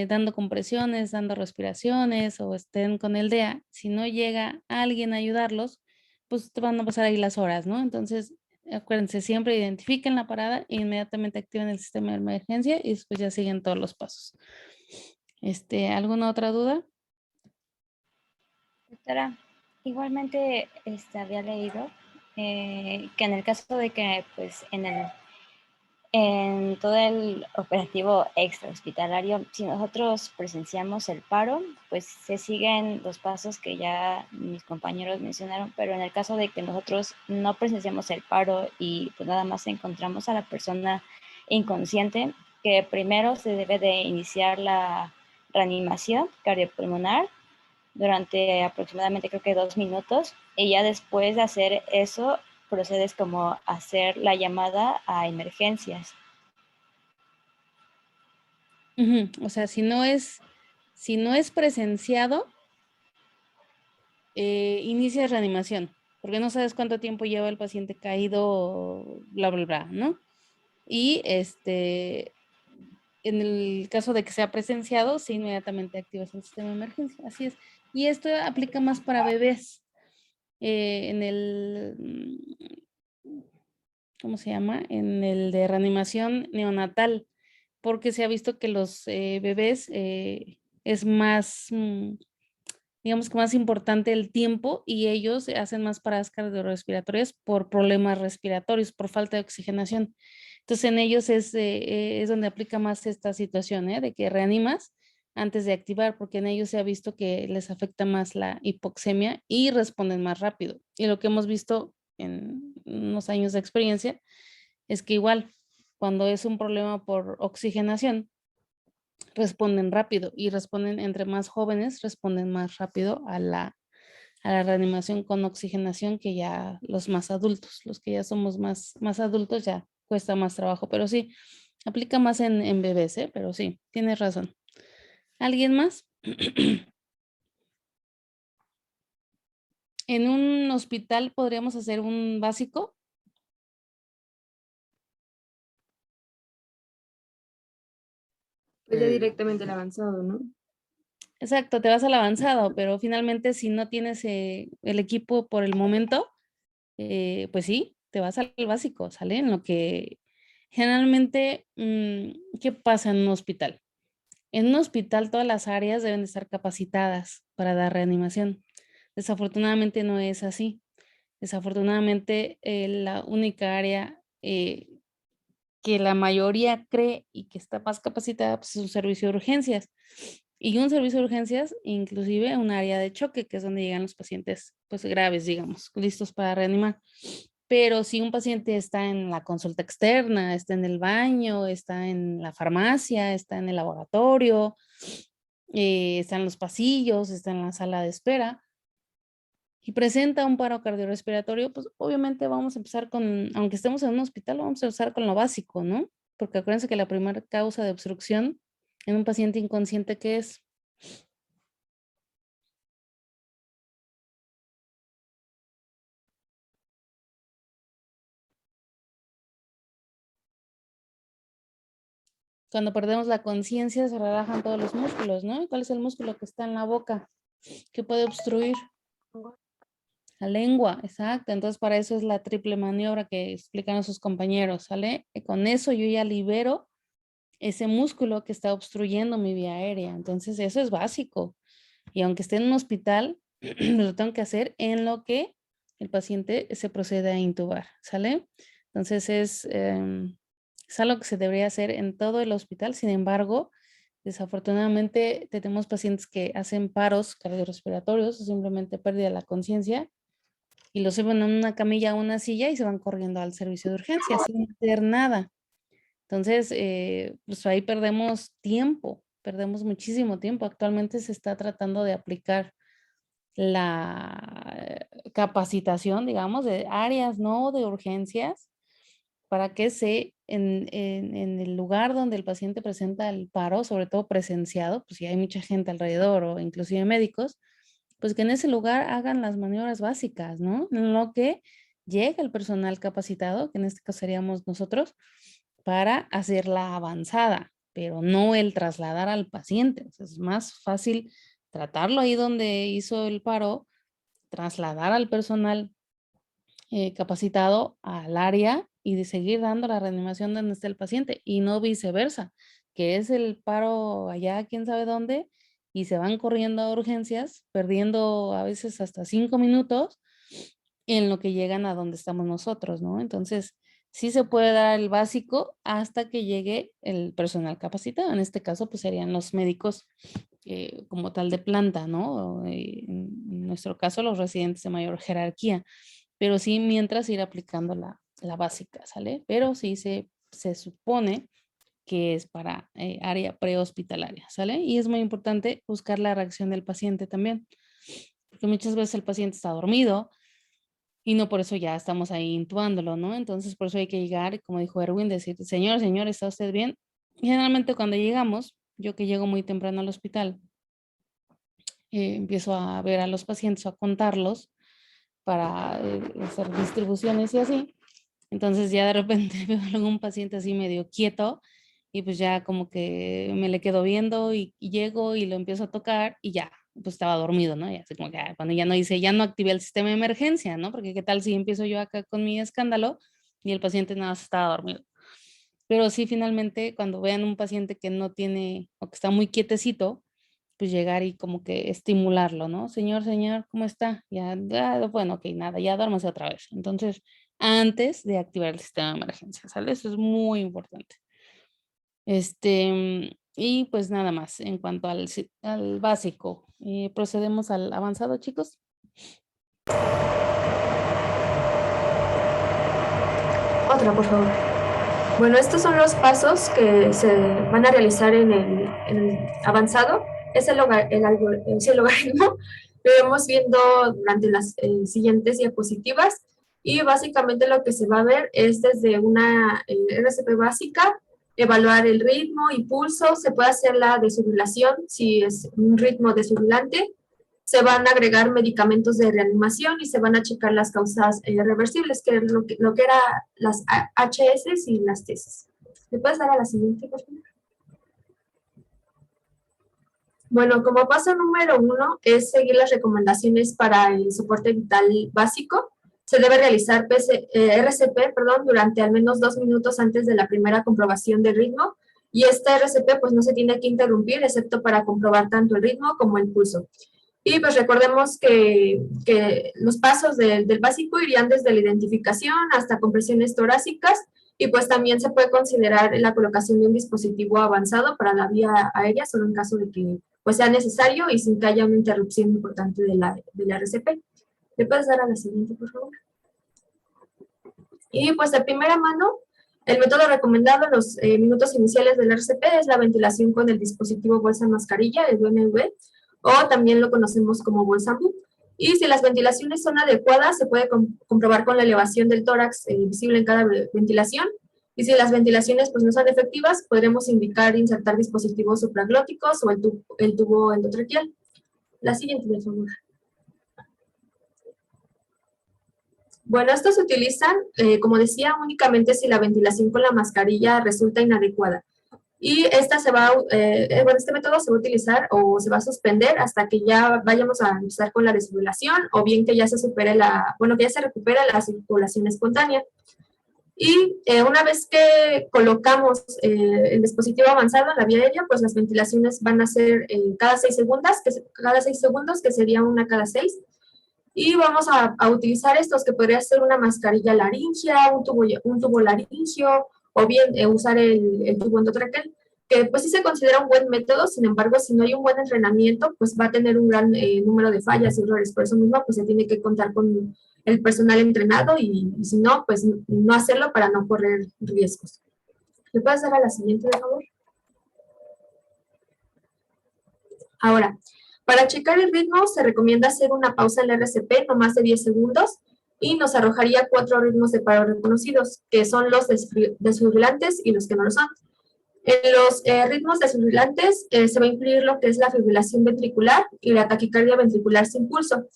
dando compresiones, dando respiraciones o estén con el DEA, si no llega alguien a ayudarlos, pues te van a pasar ahí las horas, ¿no? Entonces, acuérdense, siempre identifiquen la parada e inmediatamente activen el sistema de emergencia y después ya siguen todos los pasos. ¿Alguna otra duda? Doctora, igualmente había leído que en el caso de que pues en todo el operativo extrahospitalario, si nosotros presenciamos el paro, pues se siguen los pasos que ya mis compañeros mencionaron, pero en el caso de que nosotros no presenciamos el paro y pues nada más encontramos a la persona inconsciente, que primero se debe de iniciar la reanimación cardiopulmonar durante aproximadamente creo que 2 minutos y ya después de hacer eso procedes como a hacer la llamada a emergencias. O sea, si no es presenciado, inicia reanimación, porque no sabes cuánto tiempo lleva el paciente caído, bla, bla, bla, ¿no? Y en el caso de que sea presenciado, sí, inmediatamente activas el sistema de emergencia, así es. Y esto aplica más para bebés. En el, ¿cómo se llama? En el de reanimación neonatal, porque se ha visto que los bebés es más, digamos que más importante el tiempo y ellos hacen más paradas cardiorrespiratorias por problemas respiratorios, por falta de oxigenación. Entonces en ellos es donde aplica más esta situación, de que reanimas antes de activar, porque en ellos se ha visto que les afecta más la hipoxemia y responden más rápido. Y lo que hemos visto en unos años de experiencia es que igual, cuando es un problema por oxigenación, responden rápido y responden entre más jóvenes, responden más rápido a la reanimación con oxigenación que ya los más adultos. Los que ya somos más adultos ya cuesta más trabajo, pero sí, aplica más en bebés, ¿eh? Pero sí, tienes razón. ¿Alguien más? En un hospital podríamos hacer un básico. Pues ya Eh, directamente el avanzado, ¿no? Exacto, te vas al avanzado, pero finalmente si no tienes el equipo por el momento, pues sí, te vas al básico, ¿sale? En lo que generalmente, ¿qué pasa en un hospital? En un hospital todas las áreas deben de estar capacitadas para dar reanimación. Desafortunadamente no es así. Desafortunadamente la única área que la mayoría cree y que está más capacitada pues, es un servicio de urgencias. Y un servicio de urgencias, inclusive un área de choque, que es donde llegan los pacientes pues graves, digamos, listos para reanimar. Pero si un paciente está en la consulta externa, está en el baño, está en la farmacia, está en el laboratorio, está en los pasillos, está en la sala de espera y presenta un paro cardiorrespiratorio, pues obviamente vamos a empezar con, aunque estemos en un hospital, vamos a empezar con lo básico, ¿no? Porque acuérdense que la primera causa de obstrucción en un paciente inconsciente, ¿qué es? Cuando perdemos la conciencia se relajan todos los músculos, ¿no? ¿Y cuál es el músculo que está en la boca? ¿Que puede obstruir? La lengua, exacto. Entonces para eso es la triple maniobra que explican a sus compañeros, ¿sale? Y con eso yo ya libero ese músculo que está obstruyendo mi vía aérea. Entonces eso es básico. Y aunque esté en un hospital, lo tengo que hacer en lo que el paciente se procede a intubar, ¿sale? Entonces es algo que se debería hacer en todo el hospital. Sin embargo, desafortunadamente tenemos pacientes que hacen paros cardiorrespiratorios o simplemente pérdida de la conciencia y los suben en una camilla o una silla y se van corriendo al servicio de urgencia sin hacer nada. Entonces, pues ahí perdemos tiempo, perdemos muchísimo tiempo. Actualmente se está tratando de aplicar la capacitación, digamos, de áreas, no de urgencias, para que en el lugar donde el paciente presenta el paro, sobre todo presenciado, pues si hay mucha gente alrededor o inclusive médicos, pues que en ese lugar hagan las maniobras básicas, ¿no? En lo que llega el personal capacitado, que en este caso seríamos nosotros, para hacer la avanzada, pero no el trasladar al paciente. O sea, es más fácil tratarlo ahí donde hizo el paro, trasladar al personal capacitado al área y de seguir dando la reanimación donde está el paciente y no viceversa, que es el paro allá, quién sabe dónde, y se van corriendo a urgencias, perdiendo a veces hasta 5 minutos en lo que llegan a donde estamos nosotros, ¿no? Entonces, sí se puede dar el básico hasta que llegue el personal capacitado. En este caso, pues serían los médicos como tal de planta, ¿no? En nuestro caso, los residentes de mayor jerarquía, pero sí mientras ir aplicando la básica, ¿sale? Pero sí se supone que es para área prehospitalaria, ¿sale? Y es muy importante buscar la reacción del paciente también, porque muchas veces el paciente está dormido, y no por eso ya estamos ahí intubándolo, ¿no? Entonces, por eso hay que llegar, como dijo Erwin, decir, señor, señor, ¿está usted bien? Y generalmente cuando llegamos, yo que llego muy temprano al hospital, empiezo a ver a los pacientes, a contarlos para hacer distribuciones y así. Entonces ya de repente veo algún paciente así medio quieto y pues ya como que me le quedo viendo y llego y lo empiezo a tocar y ya, pues estaba dormido, ¿no? Y así como que cuando ya no hice, ya no activé el sistema de emergencia, ¿no? Porque qué tal si empiezo yo acá con mi escándalo y el paciente nada más estaba dormido. Pero sí, finalmente, cuando vean un paciente que no tiene o que está muy quietecito, pues llegar y como que estimularlo, ¿no? Señor, señor, ¿cómo está? Ya, bueno, ok, nada, ya duérmase otra vez. Entonces, antes de activar el sistema de emergencia, ¿sale? Eso es muy importante. Y pues nada más en cuanto al básico. Procedemos al avanzado, chicos. Otra, por favor. Bueno, estos son los pasos que se van a realizar en el avanzado. Es el logaritmo. Lo iremos viendo durante las siguientes diapositivas. Y básicamente lo que se va a ver es desde una RCP básica, evaluar el ritmo y pulso. Se puede hacer la desfibrilación si es un ritmo desfibrilante. Se van a agregar medicamentos de reanimación y se van a checar las causas reversibles, que es lo que era las HS y las TESIS. ¿Me puedes dar a la siguiente, por favor? Bueno, como paso número 1 es seguir las recomendaciones para el soporte vital básico. Se debe realizar RCP durante al menos 2 minutos antes de la primera comprobación del ritmo, y este RCP pues no se tiene que interrumpir excepto para comprobar tanto el ritmo como el pulso. Y pues recordemos que los pasos del básico irían desde la identificación hasta compresiones torácicas, y pues también se puede considerar la colocación de un dispositivo avanzado para la vía aérea, solo en caso de que pues sea necesario y sin que haya una interrupción importante de la RCP. ¿Le puedes dar a la siguiente, por favor? Y pues de primera mano, el método recomendado en los minutos iniciales del RCP es la ventilación con el dispositivo bolsa mascarilla, el BMV, o también lo conocemos como bolsa MU. Y si las ventilaciones son adecuadas, se puede comprobar con la elevación del tórax visible en cada ventilación. Y si las ventilaciones pues no son efectivas, podremos indicar insertar dispositivos supraglóticos o el tubo endotraqueal. La siguiente, por favor. Bueno, estos se utilizan, como decía, únicamente si la ventilación con la mascarilla resulta inadecuada. Y este método se va a utilizar o se va a suspender hasta que ya vayamos a empezar con la desfibrilación, o bien que ya se recupere la circulación espontánea. Y una vez que colocamos el dispositivo avanzado en la vía aérea, pues las ventilaciones van a ser cada 6 segundos, que sería una cada 6. Y vamos a utilizar estos, que podría ser una mascarilla laringea, un tubo laringio, o bien usar el tubo endotraqueal, que pues sí se considera un buen método. Sin embargo, si no hay un buen entrenamiento, pues va a tener un gran número de fallas y errores. Por eso mismo, pues se tiene que contar con el personal entrenado, y si no, pues no hacerlo para no correr riesgos. ¿Me puedes dar a la siguiente, por favor? Ahora, para checar el ritmo, se recomienda hacer una pausa en la RCP no más de 10 segundos, y nos arrojaría 4 ritmos de paro reconocidos, que son los desfibrilantes y los que no lo son. En los ritmos desfibrilantes se va a incluir lo que es la fibrilación ventricular y la taquicardia ventricular sin pulso.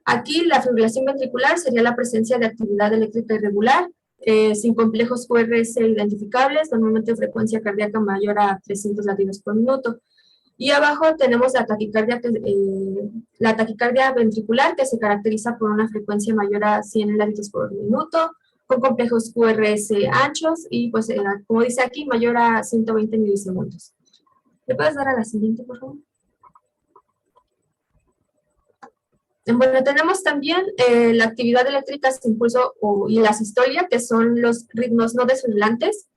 Aquí la fibrilación ventricular sería la presencia de actividad eléctrica irregular, sin complejos QRS identificables, normalmente de frecuencia cardíaca mayor a 300 latidos por minuto. Y abajo tenemos la taquicardia ventricular, que se caracteriza por una frecuencia mayor a 100 latidos por minuto, con complejos QRS anchos y, pues, como dice aquí, mayor a 120 milisegundos. ¿Le puedes dar a la siguiente, por favor? Bueno, tenemos también la actividad eléctrica sin pulso y la sistolia, que son los ritmos no desfibrilantes.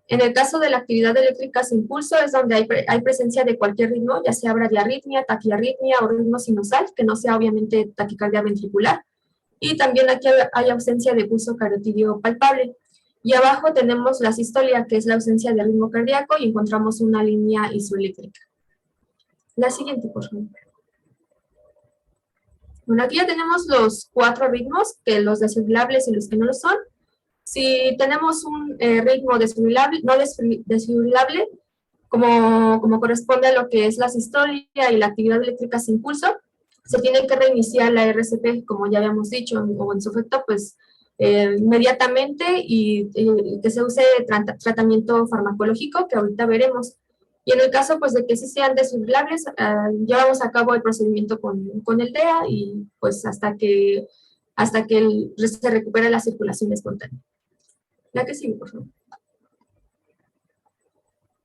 En el caso de la actividad eléctrica sin pulso es donde hay presencia de cualquier ritmo, ya sea bradiarritmia, taquiarritmia o ritmo sinusal, que no sea obviamente taquicardia ventricular. Y también aquí hay ausencia de pulso carotidio palpable. Y abajo tenemos la sistolia, que es la ausencia de ritmo cardíaco, y encontramos una línea isoeléctrica. La siguiente, por favor. Bueno, aquí ya tenemos los 4 ritmos, que los desfibrilables y los que no lo son. Si tenemos un ritmo desfibrilable, como corresponde a lo que es la sistolia y la actividad eléctrica sin pulso, se tiene que reiniciar la RCP, como ya habíamos dicho, o en su efecto, pues, inmediatamente, y que se use tratamiento farmacológico, que ahorita veremos. Y en el caso, pues, de que sí sean desfibrilables, llevamos a cabo el procedimiento con el DEA, y pues hasta que se recupere la circulación espontánea. La que sigue, por favor.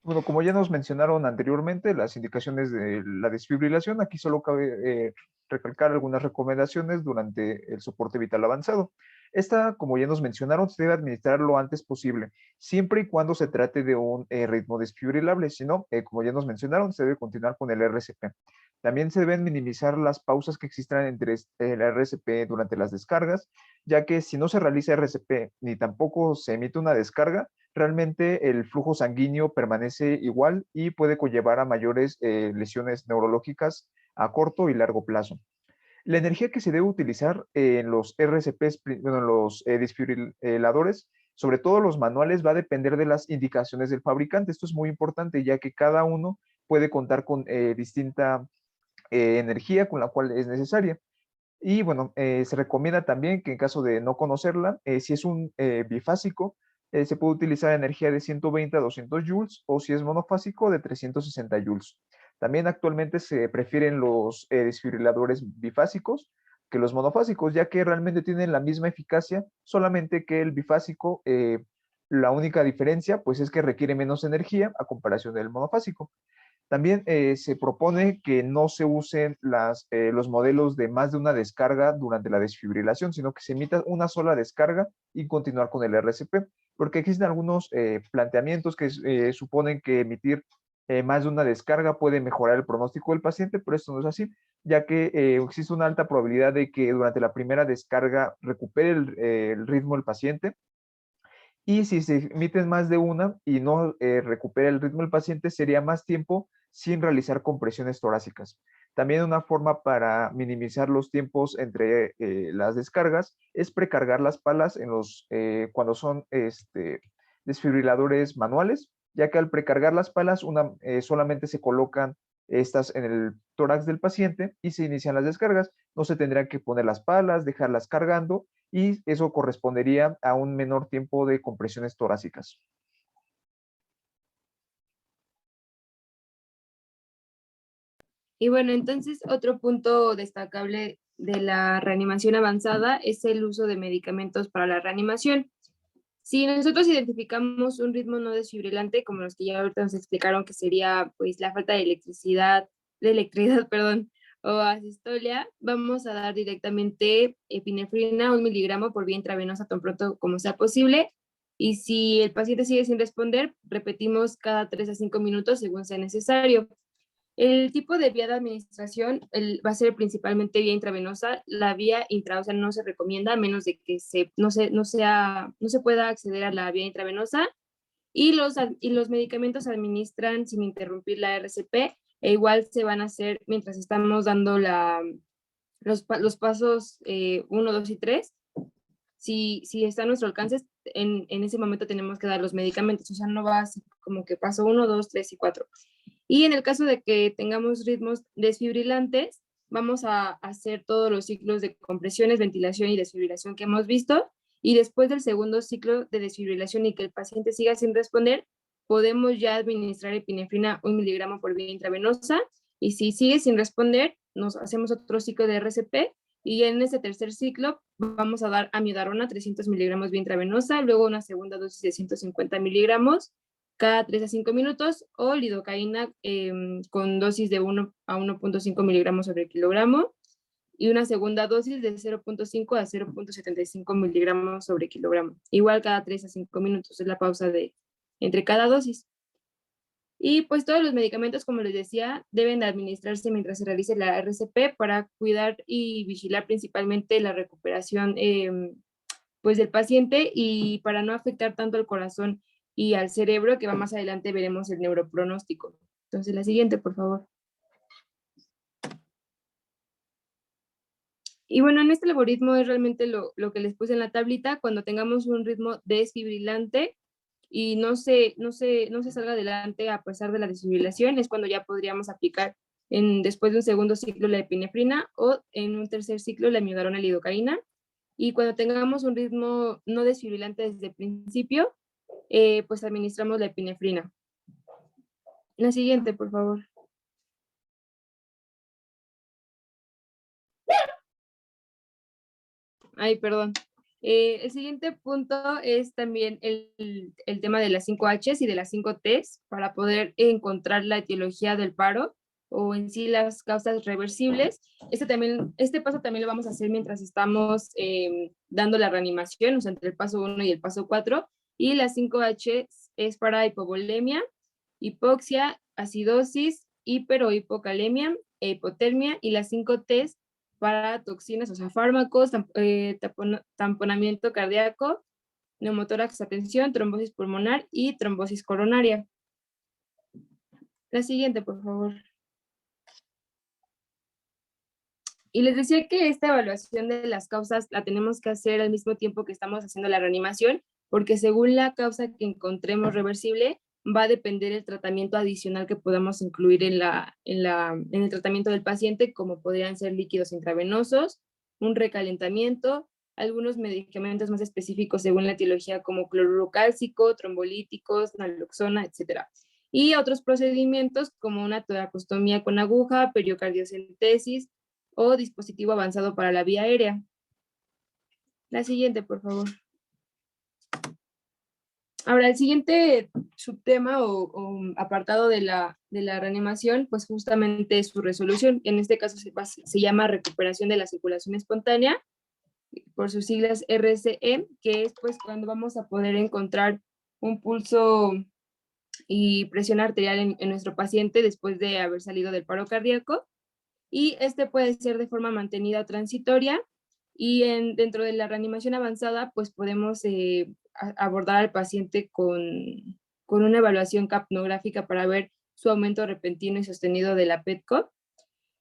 Bueno, como ya nos mencionaron anteriormente, las indicaciones de la desfibrilación, aquí solo cabe recalcar algunas recomendaciones durante el soporte vital avanzado. Esta, como ya nos mencionaron, se debe administrar lo antes posible, siempre y cuando se trate de un ritmo desfibrilable. Si no, como ya nos mencionaron, se debe continuar con el RCP. También se deben minimizar las pausas que existan entre el RCP durante las descargas, ya que si no se realiza RCP ni tampoco se emite una descarga, realmente el flujo sanguíneo permanece igual y puede conllevar a mayores lesiones neurológicas a corto y largo plazo. La energía que se debe utilizar en los RCPs, bueno, en los desfibriladores, sobre todo los manuales, va a depender de las indicaciones del fabricante. Esto es muy importante, ya que cada uno puede contar con distinta energía con la cual es necesaria. Y bueno, se recomienda también que en caso de no conocerla, si es un bifásico, se puede utilizar energía de 120 a 200 joules, o si es monofásico, de 360 joules. También actualmente se prefieren los desfibriladores bifásicos que los monofásicos, ya que realmente tienen la misma eficacia, solamente que el bifásico, la única diferencia, pues es que requiere menos energía a comparación del monofásico. También se propone que no se usen los modelos de más de una descarga durante la desfibrilación, sino que se emita una sola descarga y continuar con el RCP, porque existen algunos planteamientos que suponen que emitir más de una descarga puede mejorar el pronóstico del paciente, pero esto no es así, ya que existe una alta probabilidad de que durante la primera descarga recupere el ritmo del paciente, y si se emiten más de una y no recupera el ritmo del paciente, sería más tiempo sin realizar compresiones torácicas. También una forma para minimizar los tiempos entre las descargas es precargar las palas cuando son desfibriladores manuales, ya que al precargar las palas solamente se colocan estas en el tórax del paciente y se inician las descargas. No se tendrían que poner las palas, dejarlas cargando, y eso correspondería a un menor tiempo de compresiones torácicas. Y bueno, entonces otro punto destacable de la reanimación avanzada es el uso de medicamentos para la reanimación. Si nosotros identificamos un ritmo no desfibrilante, como los que ya ahorita nos explicaron, que sería pues la falta de electricidad, perdón, o asistolia, vamos a dar directamente epinefrina, 1 miligramo por vía intravenosa tan pronto como sea posible. Y si el paciente sigue sin responder, repetimos cada 3 a 5 minutos según sea necesario. El tipo de vía de administración va a ser principalmente vía intravenosa. La vía intravenosa no se recomienda a menos de que no se pueda acceder a la vía intravenosa. Y los medicamentos se administran sin interrumpir la RCP, e igual se van a hacer mientras estamos dando los pasos 1, 2 y 3. Si está a nuestro alcance, en ese momento tenemos que dar los medicamentos, o sea, no va así como que paso 1, 2, 3 y 4. Y en el caso de que tengamos ritmos desfibrilantes, vamos a hacer todos los ciclos de compresiones, ventilación y desfibrilación que hemos visto, y después del segundo ciclo de desfibrilación y que el paciente siga sin responder, podemos ya administrar epinefrina 1 miligramo por vía intravenosa, y si sigue sin responder, nos hacemos otro ciclo de RCP, y en ese tercer ciclo vamos a dar amiodarona 300 miligramos vía intravenosa, luego una segunda dosis de 150 miligramos cada 3 a 5 minutos, o lidocaína con dosis de 1 a 1.5 miligramos sobre kilogramo, y una segunda dosis de 0.5 a 0.75 miligramos sobre kilogramo. Igual cada 3 a 5 minutos es la pausa entre cada dosis. Y pues todos los medicamentos, como les decía, deben administrarse mientras se realice la RCP para cuidar y vigilar principalmente la recuperación pues del paciente, y para no afectar tanto al corazón y al cerebro, que va más adelante veremos el neuropronóstico. Entonces, la siguiente, por favor. Y bueno, en este algoritmo es realmente lo que les puse en la tablita. Cuando tengamos un ritmo desfibrilante y no se salga adelante a pesar de la desfibrilación, es cuando ya podríamos aplicar después de un segundo ciclo la epinefrina, o en un tercer ciclo la amiodarona lidocaína. Y cuando tengamos un ritmo no desfibrilante desde el principio, pues administramos la epinefrina. La siguiente, por favor. Ay, perdón. El siguiente punto es también el tema de las 5 Hs y de las 5 Ts para poder encontrar la etiología del paro. o en sí las causas reversibles. Este paso también lo vamos a hacer mientras estamos dando la reanimación, o sea, entre el paso 1 y el paso 4. Y la 5H es para hipovolemia, hipoxia, acidosis, hiper o hipocalemia e hipotermia. Y las 5T para toxinas, o sea, fármacos, tamponamiento cardíaco, neumotórax a tensión, trombosis pulmonar y trombosis coronaria. La siguiente, por favor. Y les decía que esta evaluación de las causas la tenemos que hacer al mismo tiempo que estamos haciendo la reanimación, porque según la causa que encontremos reversible, va a depender el tratamiento adicional que podamos incluir en el tratamiento del paciente, como podrían ser líquidos intravenosos, un recalentamiento, algunos medicamentos más específicos según la etiología como cloruro cálcico, trombolíticos, naloxona, etc. Y otros procedimientos como una toracostomía con aguja, periocardiocentesis o dispositivo avanzado para la vía aérea. La siguiente, por favor. Ahora, el siguiente subtema o apartado de la reanimación, pues justamente es su resolución. En este caso se llama recuperación de la circulación espontánea, por sus siglas RCE, que es pues cuando vamos a poder encontrar un pulso y presión arterial en nuestro paciente después de haber salido del paro cardíaco. Y este puede ser de forma mantenida o transitoria. Y dentro de la reanimación avanzada, pues podemos abordar al paciente con una evaluación capnográfica para ver su aumento repentino y sostenido de la PET-COP.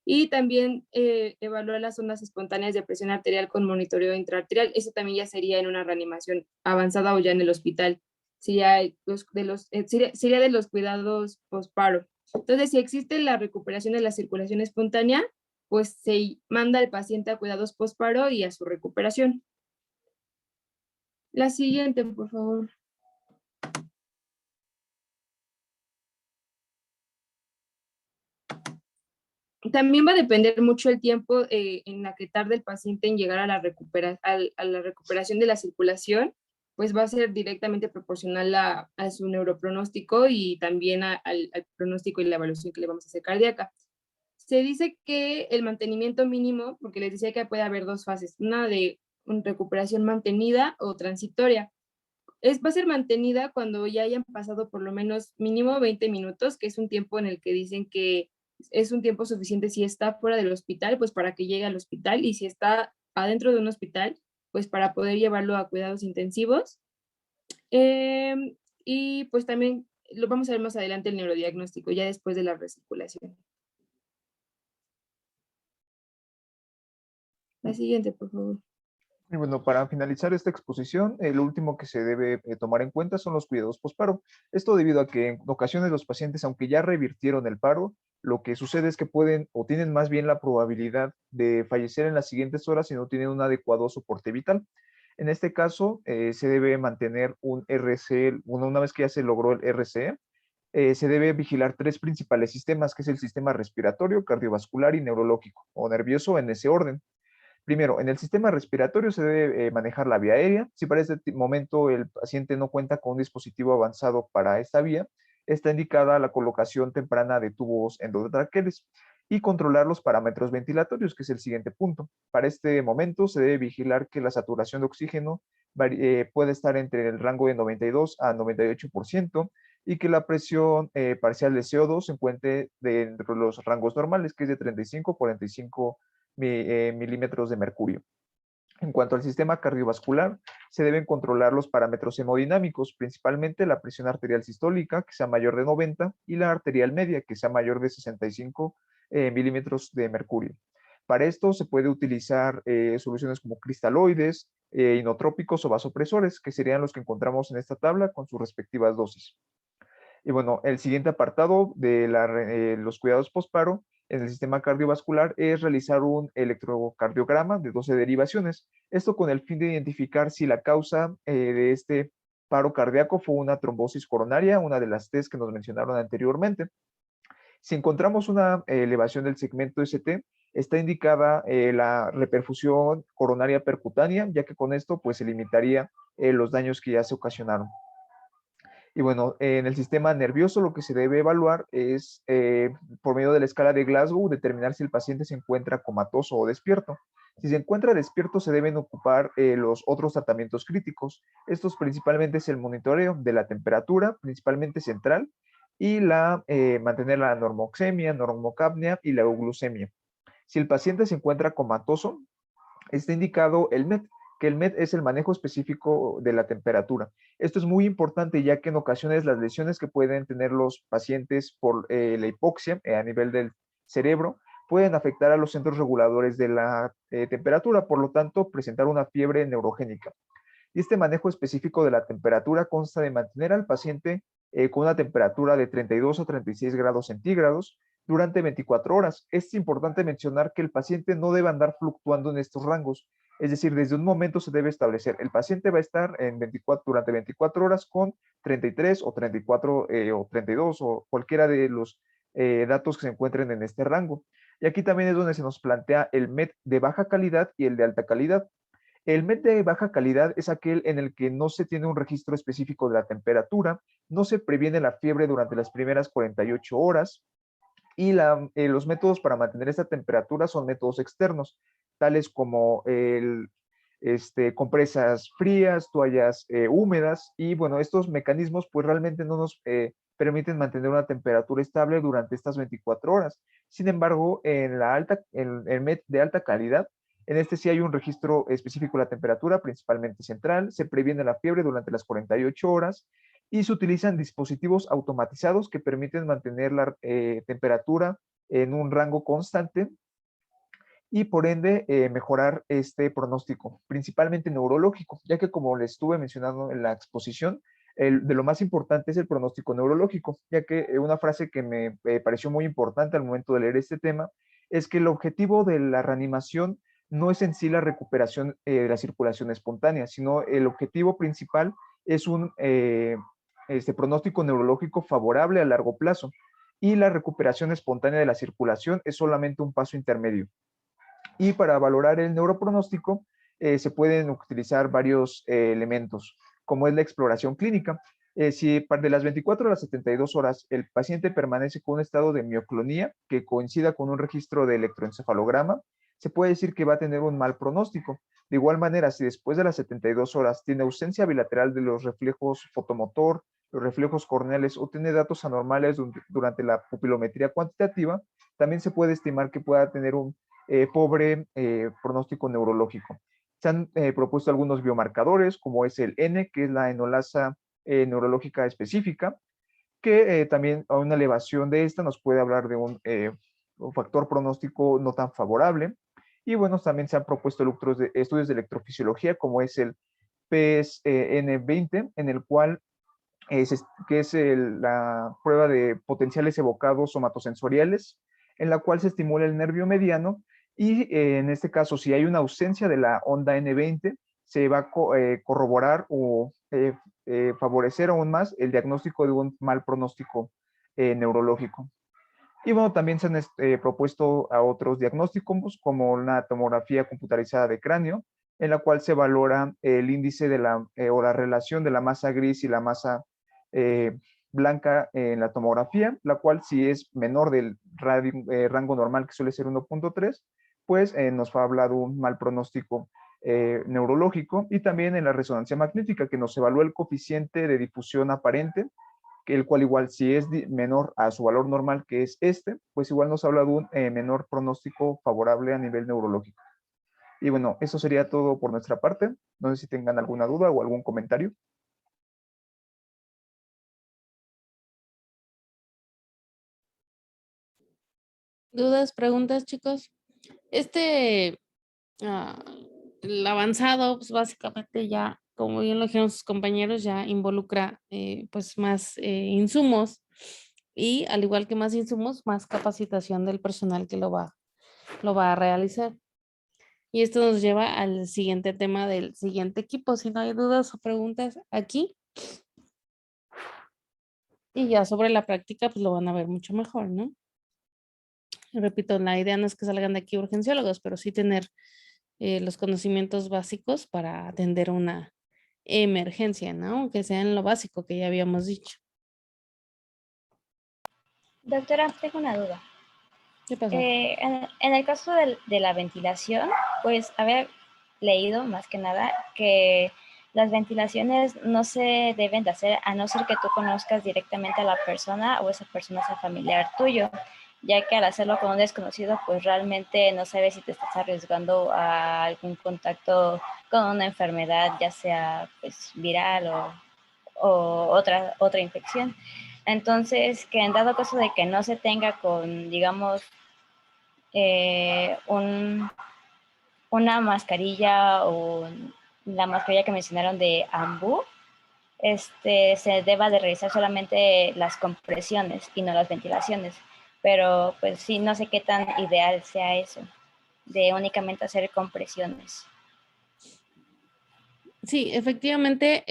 Y también evaluar las ondas espontáneas de presión arterial con monitoreo intraarterial. Eso también ya sería en una reanimación avanzada o ya en el hospital. Sería de los cuidados posparo. Entonces, si existe la recuperación de la circulación espontánea, pues se manda al paciente a cuidados posparo y a su recuperación. La siguiente, por favor. También va a depender mucho el tiempo en la que tarde el paciente en llegar a la recuperación de la circulación, pues va a ser directamente proporcional a su neuropronóstico y también al pronóstico y la evaluación que le vamos a hacer cardíaca. Se dice que el mantenimiento mínimo, porque les decía que puede haber dos fases, una de recuperación mantenida o transitoria. Va a ser mantenida cuando ya hayan pasado por lo menos mínimo 20 minutos, que es un tiempo en el que dicen que es un tiempo suficiente si está fuera del hospital, pues para que llegue al hospital, y si está adentro de un hospital, pues para poder llevarlo a cuidados intensivos. Y pues también lo vamos a ver más adelante el neurodiagnóstico, ya después de la recirculación. La siguiente, por favor. Y bueno, para finalizar esta exposición, el último que se debe tomar en cuenta son los cuidados posparo. Esto debido a que en ocasiones los pacientes, aunque ya revirtieron el paro, lo que sucede es que pueden o tienen más bien la probabilidad de fallecer en las siguientes horas si no tienen un adecuado soporte vital. En este caso, se debe mantener un RCE, una vez que ya se logró el RCE, se debe vigilar tres principales sistemas, que es el sistema respiratorio, cardiovascular y neurológico, o nervioso en ese orden. Primero, en el sistema respiratorio se debe manejar la vía aérea. Si para este momento el paciente no cuenta con un dispositivo avanzado para esta vía, está indicada la colocación temprana de tubos endotraqueales y controlar los parámetros ventilatorios, que es el siguiente punto. Para este momento se debe vigilar que la saturación de oxígeno puede estar entre el rango de 92 a 98% y que la presión parcial de CO2 se encuentre dentro de los rangos normales, que es de 35 a 45 milímetros de mercurio. En cuanto al sistema cardiovascular, se deben controlar los parámetros hemodinámicos, principalmente la presión arterial sistólica, que sea mayor de 90, y la arterial media, que sea mayor de 65 milímetros de mercurio. Para esto se puede utilizar soluciones como cristaloides, inotrópicos o vasopresores, que serían los que encontramos en esta tabla con sus respectivas dosis. Y bueno, el siguiente apartado de los cuidados posparo en el sistema cardiovascular es realizar un electrocardiograma de 12 derivaciones. Esto con el fin de identificar si la causa de este paro cardíaco fue una trombosis coronaria, una de las T's que nos mencionaron anteriormente. Si encontramos una elevación del segmento ST, está indicada la reperfusión coronaria percutánea, ya que con esto pues se limitaría los daños que ya se ocasionaron. Y bueno, en el sistema nervioso lo que se debe evaluar es, por medio de la escala de Glasgow, determinar si el paciente se encuentra comatoso o despierto. Si se encuentra despierto, se deben ocupar los otros tratamientos críticos. Estos principalmente es el monitoreo de la temperatura, principalmente central, y mantener la normoxemia, normocapnia y la euglucemia. Si el paciente se encuentra comatoso, está indicado el MET, que el MET es el manejo específico de la temperatura. Esto es muy importante ya que en ocasiones las lesiones que pueden tener los pacientes por la hipoxia a nivel del cerebro pueden afectar a los centros reguladores de la temperatura, por lo tanto presentar una fiebre neurogénica. Y este manejo específico de la temperatura consta de mantener al paciente con una temperatura de 32 o 36 grados centígrados durante 24 horas. Es importante mencionar que el paciente no debe andar fluctuando en estos rangos, es decir, desde un momento se debe establecer, el paciente va a estar durante 24 horas con 33 o 34 o 32 o cualquiera de los datos que se encuentren en este rango. Y aquí también es donde se nos plantea el MET de baja calidad y el de alta calidad. El MET de baja calidad es aquel en el que no se tiene un registro específico de la temperatura, no se previene la fiebre durante las primeras 48 horas y los métodos para mantener esta temperatura son métodos externos, tales como compresas frías, toallas húmedas y bueno, estos mecanismos pues realmente no nos permiten mantener una temperatura estable durante estas 24 horas. Sin embargo, en el MET de alta calidad, en este sí hay un registro específico de la temperatura, principalmente central, se previene la fiebre durante las 48 horas y se utilizan dispositivos automatizados que permiten mantener la temperatura en un rango constante y por ende mejorar este pronóstico, principalmente neurológico, ya que como les estuve mencionando en la exposición, de lo más importante es el pronóstico neurológico, ya que una frase que me pareció muy importante al momento de leer este tema es que el objetivo de la reanimación no es en sí la recuperación de la circulación espontánea, sino el objetivo principal es un pronóstico neurológico favorable a largo plazo y la recuperación espontánea de la circulación es solamente un paso intermedio. Y para valorar el neuropronóstico se pueden utilizar varios elementos, como es la exploración clínica. Si de las 24 a las 72 horas el paciente permanece con un estado de mioclonía que coincida con un registro de electroencefalograma, se puede decir que va a tener un mal pronóstico. De igual manera, si después de las 72 horas tiene ausencia bilateral de los reflejos fotomotor, los reflejos corneales o tiene datos anormales durante la pupilometría cuantitativa, también se puede estimar que pueda tener un pobre pronóstico neurológico. Se han propuesto algunos biomarcadores, como es el N, que es la enolasa neurológica específica, que también a una elevación de esta nos puede hablar de un factor pronóstico no tan favorable. Y bueno, también se han propuesto estudios de electrofisiología, como es el PSN20, en el cual que es la prueba de potenciales evocados somatosensoriales, en la cual se estimula el nervio mediano y en este caso, si hay una ausencia de la onda N20, se va a corroborar o favorecer aún más el diagnóstico de un mal pronóstico neurológico. Y bueno, también se han propuesto a otros diagnósticos como una tomografía computarizada de cráneo, en la cual se valora el índice de o la relación de la masa gris y la masa blanca en la tomografía, la cual si es menor del rango normal que suele ser 1.3, pues nos ha hablado un mal pronóstico neurológico, y también en la resonancia magnética que nos evalúa el coeficiente de difusión aparente, que el cual igual si es menor a su valor normal que es pues igual nos habla de un menor pronóstico favorable a nivel neurológico. Y bueno, eso sería todo por nuestra parte. No sé si tengan alguna duda o algún comentario. ¿Dudas, preguntas, chicos? El avanzado, pues básicamente ya, como bien lo dijeron sus compañeros, ya involucra pues más insumos y al igual que más insumos, más capacitación del personal que lo va a realizar. Y esto nos lleva al siguiente tema del siguiente equipo. Si no hay dudas o preguntas aquí. Y ya sobre la práctica, pues lo van a ver mucho mejor, ¿no? Y repito, la idea no es que salgan de aquí urgenciólogos, pero sí tener los conocimientos básicos para atender una emergencia, ¿no? Que sea en lo básico que ya habíamos dicho. Doctora, tengo una duda. ¿Qué pasó? En el caso de la ventilación, pues había leído más que nada que las ventilaciones no se deben de hacer a no ser que tú conozcas directamente a la persona o esa persona sea familiar tuyo, ya que al hacerlo con un desconocido, pues realmente no sabes si te estás arriesgando a algún contacto con una enfermedad, ya sea pues viral o otra infección. Entonces, que en dado caso de que no se tenga con, digamos, una mascarilla o la mascarilla que mencionaron de ambú, se deba de realizar solamente las compresiones y no las ventilaciones. Pero pues sí, no sé qué tan ideal sea eso, de únicamente hacer compresiones. Sí, efectivamente,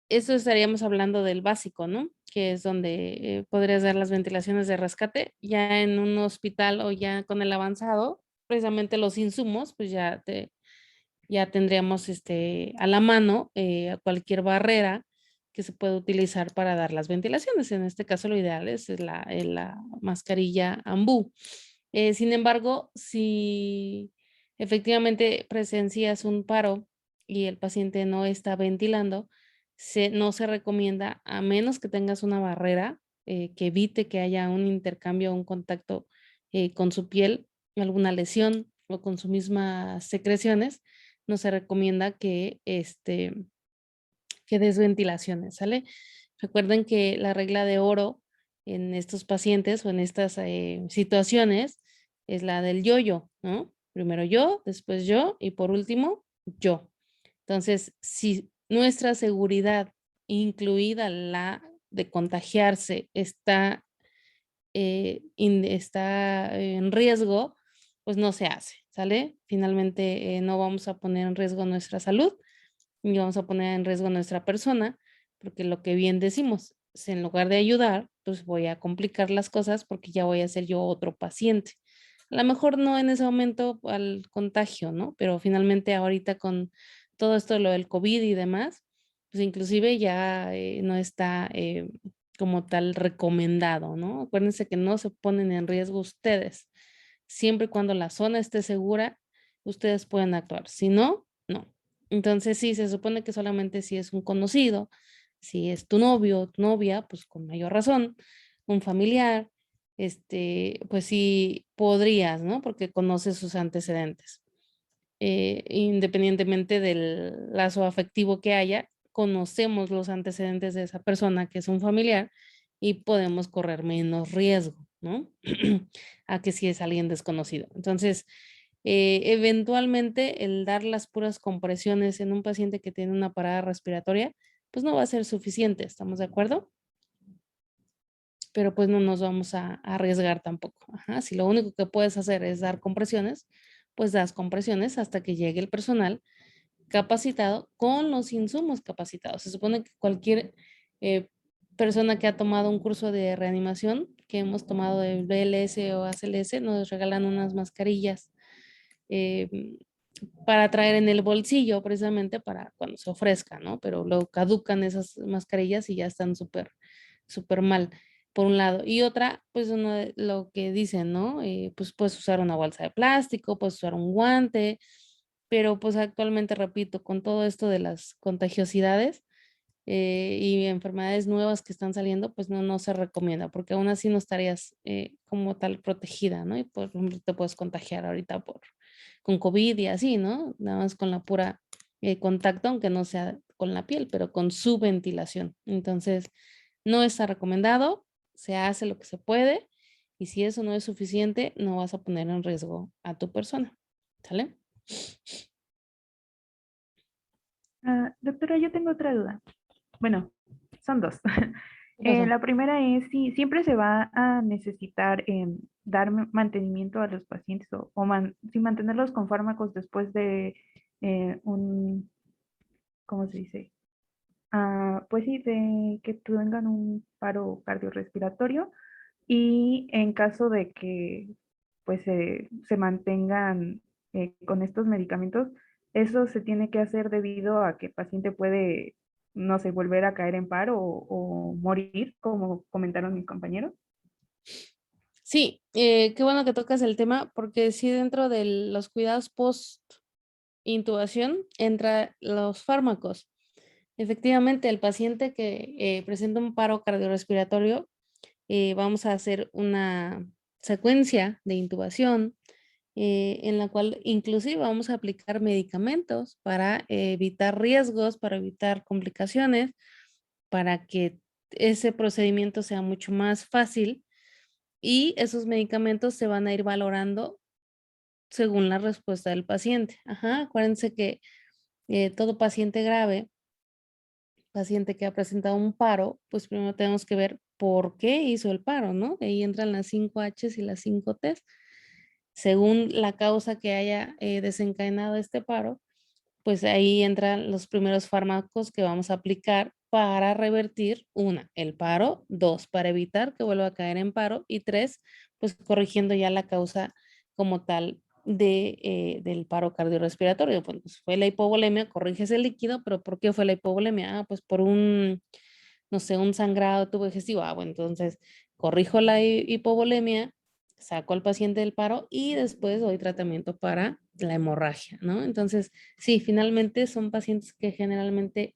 eso estaríamos hablando del básico, ¿no? Que es donde podrías dar las ventilaciones de rescate. Ya en un hospital o ya con el avanzado, precisamente los insumos, pues ya tendríamos a la mano cualquier barrera que se puede utilizar para dar las ventilaciones. En este caso, lo ideal es la mascarilla ambú. Sin embargo, si efectivamente presencias un paro y el paciente no está ventilando, no se recomienda, a menos que tengas una barrera que evite que haya un intercambio, un contacto con su piel, alguna lesión o con sus mismas secreciones, no se recomienda que des ventilaciones, ¿sale? Recuerden que la regla de oro en estos pacientes o en estas situaciones es la del yo-yo, ¿no? Primero yo, después yo y por último yo. Entonces, si nuestra seguridad, incluida la de contagiarse, está en riesgo, pues no se hace, ¿sale? Finalmente no vamos a poner en riesgo nuestra salud ni vamos a poner en riesgo nuestra persona, porque lo que bien decimos, si en lugar de ayudar, pues voy a complicar las cosas porque ya voy a ser yo otro paciente. A lo mejor no en ese momento al contagio, ¿no? Pero finalmente ahorita con todo esto, lo del COVID y demás, pues inclusive ya no está como tal recomendado, ¿no? Acuérdense que no se ponen en riesgo ustedes. Siempre y cuando la zona esté segura, ustedes pueden actuar. Si no, no. Entonces sí, se supone que solamente si es un conocido, si es tu novio o tu novia, pues con mayor razón, un familiar, pues sí podrías, ¿no? Porque conoces sus antecedentes. Independientemente del lazo afectivo que haya, conocemos los antecedentes de esa persona que es un familiar y podemos correr menos riesgo, ¿no? A que si es alguien desconocido. Entonces, eventualmente el dar las puras compresiones en un paciente que tiene una parada respiratoria, pues no va a ser suficiente, ¿estamos de acuerdo? Pero pues no nos vamos a arriesgar tampoco. Ajá, si lo único que puedes hacer es dar compresiones, pues das compresiones hasta que llegue el personal capacitado con los insumos capacitados. Se supone que cualquier persona que ha tomado un curso de reanimación, que hemos tomado de BLS o ACLS, nos regalan unas mascarillas para traer en el bolsillo precisamente para cuando se ofrezca, ¿no? Pero luego caducan esas mascarillas y ya están súper, súper mal, por un lado. Y otra, pues lo que dicen, ¿no? Pues puedes usar una bolsa de plástico, puedes usar un guante, pero pues actualmente, repito, con todo esto de las contagiosidades y enfermedades nuevas que están saliendo, pues no se recomienda, porque aún así no estarías como tal protegida, ¿no? Y por ejemplo, te puedes contagiar ahorita con COVID y así, ¿no? Nada más con la pura contacto, aunque no sea con la piel, pero con su ventilación. Entonces, no está recomendado, se hace lo que se puede y si eso no es suficiente, no vas a poner en riesgo a tu persona. ¿Sale? Doctora, yo tengo otra duda. Bueno, son dos. ¿Qué pasó? La primera es si siempre se va a necesitar dar mantenimiento a los pacientes si mantenerlos con fármacos después de ¿cómo se dice? Pues sí, de que tengan un paro cardiorrespiratorio y en caso de que pues se mantengan con estos medicamentos, Eso se tiene que hacer debido a que el paciente puede, no sé, volver a caer en paro o morir, como comentaron mis compañeros. Sí, qué bueno que tocas el tema, porque sí dentro de los cuidados post intubación entra los fármacos. Efectivamente, el paciente que presenta un paro cardiorrespiratorio, vamos a hacer una secuencia de intubación en la cual inclusive vamos a aplicar medicamentos para evitar riesgos, para evitar complicaciones, para que ese procedimiento sea mucho más fácil y esos medicamentos se van a ir valorando según la respuesta del paciente. Ajá, acuérdense que todo paciente grave, paciente que ha presentado un paro, pues primero tenemos que ver por qué hizo el paro, ¿no? Ahí entran las 5 H's y las 5 T's. Según la causa que haya desencadenado este paro, pues ahí entran los primeros fármacos que vamos a aplicar para revertir, una, el paro, dos, para evitar que vuelva a caer en paro y tres, pues corrigiendo ya la causa como tal del paro cardiorrespiratorio. Pues fue la hipovolemia, corriges el líquido, pero ¿por qué fue la hipovolemia? Ah, pues por un, no sé, un sangrado de tubo digestivo. Ah, bueno, entonces corrijo la hipovolemia, saco al paciente del paro y después doy tratamiento para la hemorragia, ¿no? Entonces, sí, finalmente son pacientes que generalmente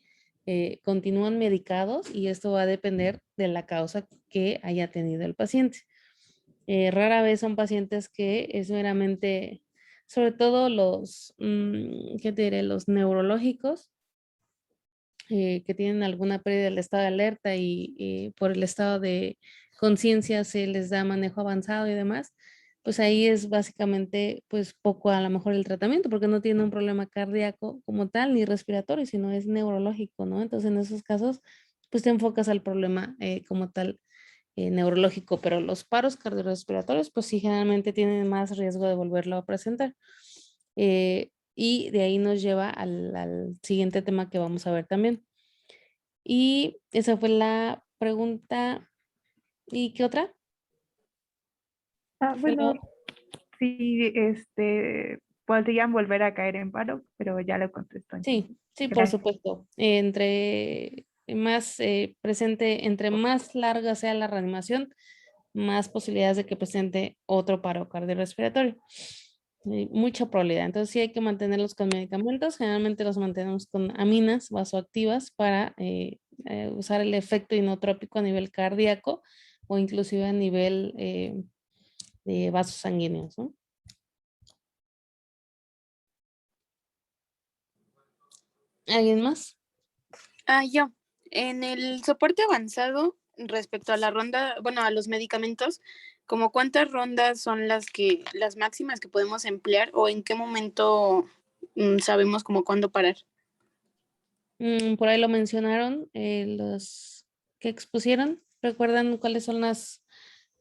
continúan medicados y esto va a depender de la causa que haya tenido el paciente. Rara vez son pacientes que es meramente, sobre todo los, ¿qué te diré? Los neurológicos, que tienen alguna pérdida del estado de alerta y por el estado de conciencia se les da manejo avanzado y demás, pues ahí es básicamente pues poco a lo mejor el tratamiento porque no tiene un problema cardíaco como tal ni respiratorio, sino es neurológico, ¿no? Entonces en esos casos pues te enfocas al problema como tal neurológico, pero los paros cardiorrespiratorios pues sí generalmente tienen más riesgo de volverlo a presentar. Y de ahí nos lleva al siguiente tema que vamos a ver también. Y esa fue la pregunta. ¿Y qué otra? Bueno, sí, podrían volver a caer en paro, pero ya lo contestó. Sí, sí, por Gracias. supuesto. Entre más presente, entre más larga sea la reanimación, más posibilidades de que presente otro paro cardiorrespiratorio. Mucha probabilidad. Entonces sí hay que mantenerlos con medicamentos. Generalmente los mantenemos con aminas vasoactivas para usar el efecto inotrópico a nivel cardíaco o inclusive a nivel de vasos sanguíneos, ¿no? ¿Alguien más? Yo. En el soporte avanzado, respecto a la ronda, bueno, a los medicamentos, ¿como cuántas rondas son las máximas que podemos emplear o en qué momento sabemos como cuándo parar? Por ahí lo mencionaron, los que expusieron. ¿Recuerdan cuáles son las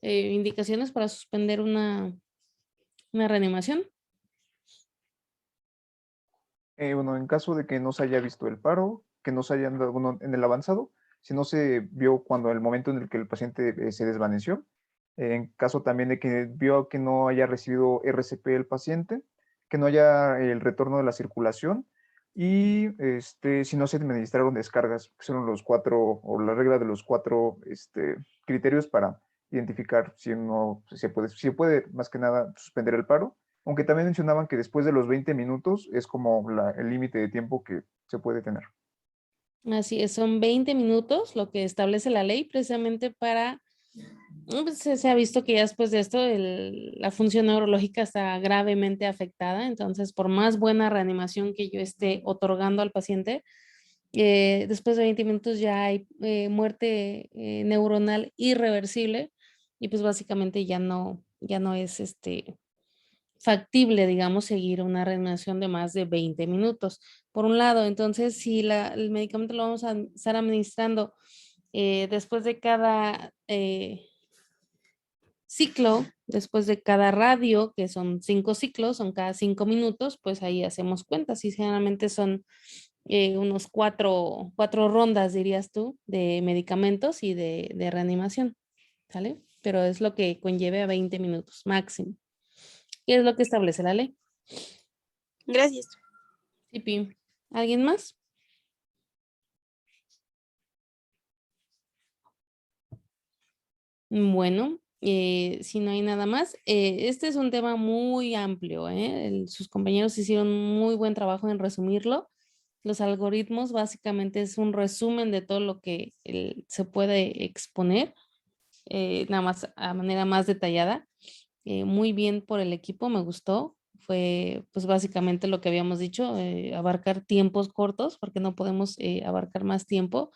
indicaciones para suspender una reanimación? Bueno, en caso de que no se haya visto el paro, que no se hayan dado, bueno, en el avanzado, si no se vio cuando el momento en el que el paciente se desvaneció, en caso también de que vio que no haya recibido RCP el paciente, que no haya el retorno de la circulación y si no se administraron descargas, que son los 4 o la regla de los 4 criterios para identificar si no si se puede más que nada suspender el paro, aunque también mencionaban que después de los 20 minutos es como el límite de tiempo que se puede tener. Así es, son 20 minutos lo que establece la ley precisamente para, pues, se ha visto que ya después de esto la función neurológica está gravemente afectada, entonces por más buena reanimación que yo esté otorgando al paciente, después de 20 minutos ya hay muerte neuronal irreversible y pues básicamente ya no es factible, digamos, seguir una reanimación de más de 20 minutos. Por un lado, entonces, si el medicamento lo vamos a estar administrando después de cada ciclo, después de cada radio, que son 5 ciclos, son cada 5 minutos, pues ahí hacemos cuentas y generalmente son unos cuatro rondas, dirías tú, de medicamentos y de reanimación, ¿sale? Pero es lo que conlleve a 20 minutos máximo. ¿Qué es lo que establece la ley? Gracias. Sí, Pi. ¿Alguien más? Bueno, si no hay nada más, este es un tema muy amplio, ¿eh? Sus compañeros hicieron muy buen trabajo en resumirlo. Los algoritmos básicamente es un resumen de todo lo que se puede exponer, nada más a manera más detallada. Muy bien por el equipo, me gustó. Fue pues básicamente lo que habíamos dicho, abarcar tiempos cortos porque no podemos abarcar más tiempo.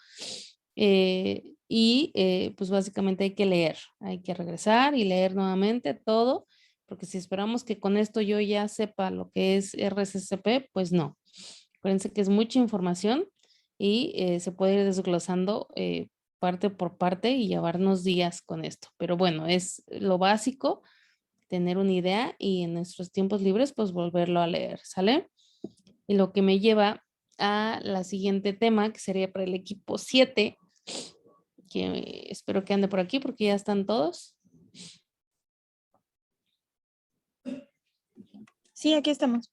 Pues básicamente hay que leer, hay que regresar y leer nuevamente todo, porque si esperamos que con esto yo ya sepa lo que es RSCP, pues no. Acuérdense que es mucha información y se puede ir desglosando parte por parte y llevarnos días con esto. Pero bueno, es lo básico, tener una idea y en nuestros tiempos libres, pues volverlo a leer, ¿sale? Y lo que me lleva a la siguiente tema, que sería para el equipo 7, que espero que ande por aquí porque ya están todos. Sí, aquí estamos.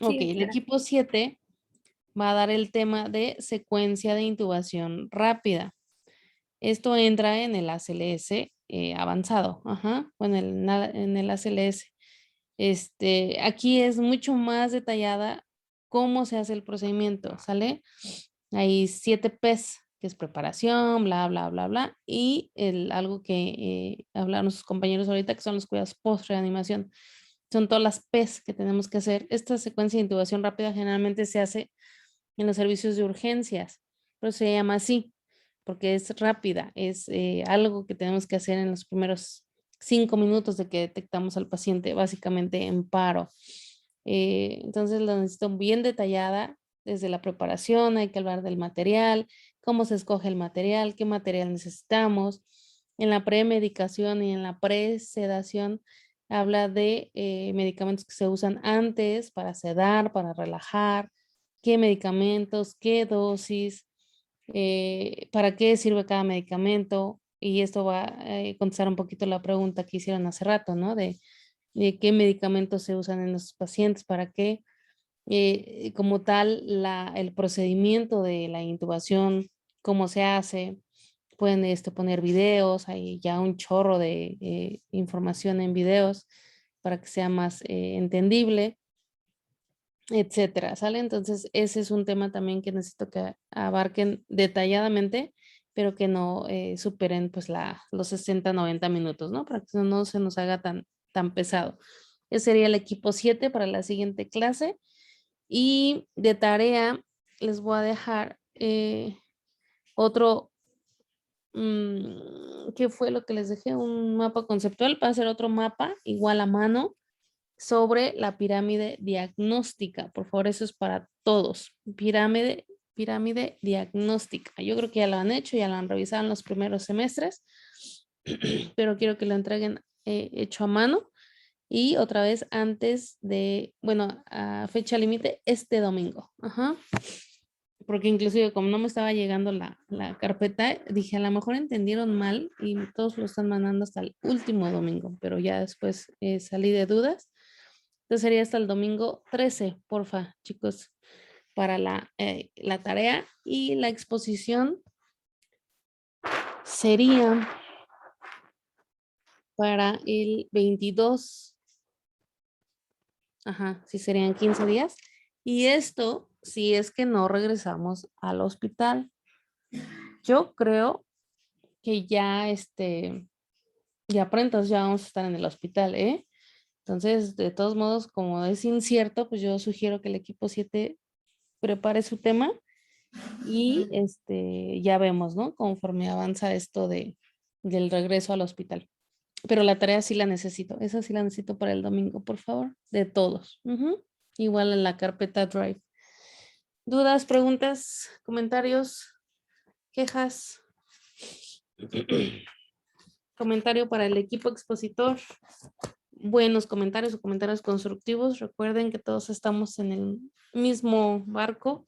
Ok, Sí, el Clara. equipo 7 va a dar el tema de secuencia de intubación rápida. Esto entra en el ACLS avanzado, ajá, o en el ACLS. Aquí es mucho más detallada cómo se hace el procedimiento, ¿sale? Hay 7 P's, que es preparación, bla, bla, bla, bla, y algo que hablaron sus compañeros ahorita, que son los cuidados post-reanimación. Son todas las P's que tenemos que hacer. Esta secuencia de intubación rápida generalmente se hace en los servicios de urgencias, pero se llama así, porque es rápida, es algo que tenemos que hacer en los primeros 5 minutos de que detectamos al paciente, básicamente en paro. Entonces lo necesito bien detallada desde la preparación, hay que hablar del material, cómo se escoge el material, qué material necesitamos. En la premedicación y en la presedación habla de medicamentos que se usan antes para sedar, para relajar, qué medicamentos, qué dosis, para qué sirve cada medicamento. Y esto va a contestar un poquito la pregunta que hicieron hace rato, ¿no? De qué medicamentos se usan en los pacientes, para qué. Como tal, el procedimiento de la intubación, cómo se hace. Pueden poner videos, hay ya un chorro de información en videos para que sea más entendible, etcétera, ¿sale? Entonces, ese es un tema también que necesito que abarquen detalladamente, pero que no superen pues los 60, 90 minutos, ¿no? Para que no se nos haga tan pesado. Ese sería el equipo 7 para la siguiente clase. Y de tarea les voy a dejar otro, ¿qué fue lo que les dejé? Un mapa conceptual para hacer otro mapa igual a mano sobre la pirámide diagnóstica. Por favor, eso es para todos. Pirámide diagnóstica. Yo creo que ya lo han hecho, ya lo han revisado en los primeros semestres, pero quiero que lo entreguen hecho a mano. Y otra vez antes de, bueno, a fecha límite este domingo. Ajá. Porque inclusive como no me estaba llegando la carpeta, dije a lo mejor entendieron mal y todos lo están mandando hasta el último domingo, pero ya después salí de dudas. Entonces sería hasta el domingo 13, porfa, chicos, para la tarea. Y la exposición sería para el 22. Ajá, sí serían 15 días. Y esto si es que no regresamos al hospital. Yo creo que ya pronto ya vamos a estar en el hospital, ¿eh? Entonces, de todos modos, como es incierto, pues yo sugiero que el equipo 7 prepare su tema y ya vemos, ¿no? Conforme avanza esto del regreso al hospital. Pero la tarea sí la necesito, esa sí la necesito para el domingo, por favor, de todos. Igual en la carpeta Drive. ¿Dudas, preguntas, comentarios, quejas? Comentario para el equipo expositor. Buenos comentarios o comentarios constructivos. Recuerden que todos estamos en el mismo barco.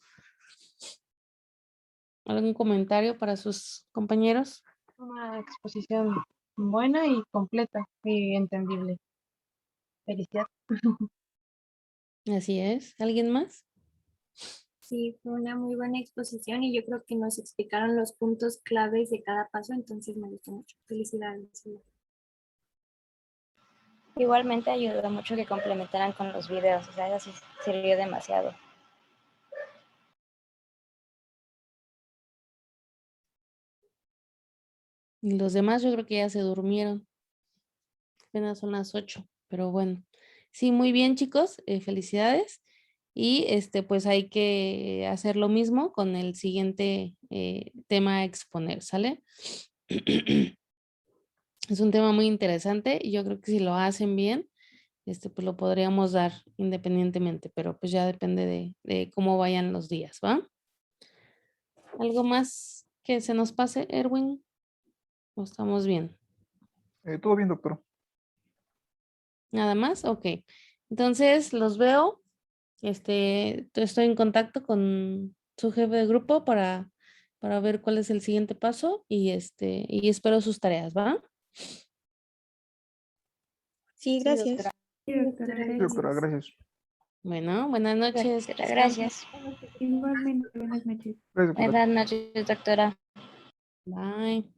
¿Algún comentario para sus compañeros? Una exposición buena y completa y entendible. Felicidades. Así es. ¿Alguien más? Sí, fue una muy buena exposición y yo creo que nos explicaron los puntos claves de cada paso, entonces me gustó mucho. Felicidades. Igualmente ayudó mucho que complementaran con los videos, o sea, eso sí sirvió demasiado. Y los demás yo creo que ya se durmieron. Apenas son las 8, pero bueno. Sí, muy bien, chicos, felicidades. Y pues hay que hacer lo mismo con el siguiente tema a exponer, ¿sale? Es un tema muy interesante y yo creo que si lo hacen bien, pues lo podríamos dar independientemente, pero pues ya depende de cómo vayan los días, ¿va? ¿Algo más que se nos pase, Erwin? ¿O estamos bien? Todo bien, doctor. ¿Nada más? Ok. Entonces los veo. Estoy en contacto con su jefe de grupo para ver cuál es el siguiente paso y y espero sus tareas, ¿va? Sí, gracias. doctora. Sí, doctora, Sí, doctora, gracias. gracias. Bueno, buenas noches. Doctora, gracias. Igualmente, buenas noches. Gracias, doctora. Buenas noches, doctora. Bye.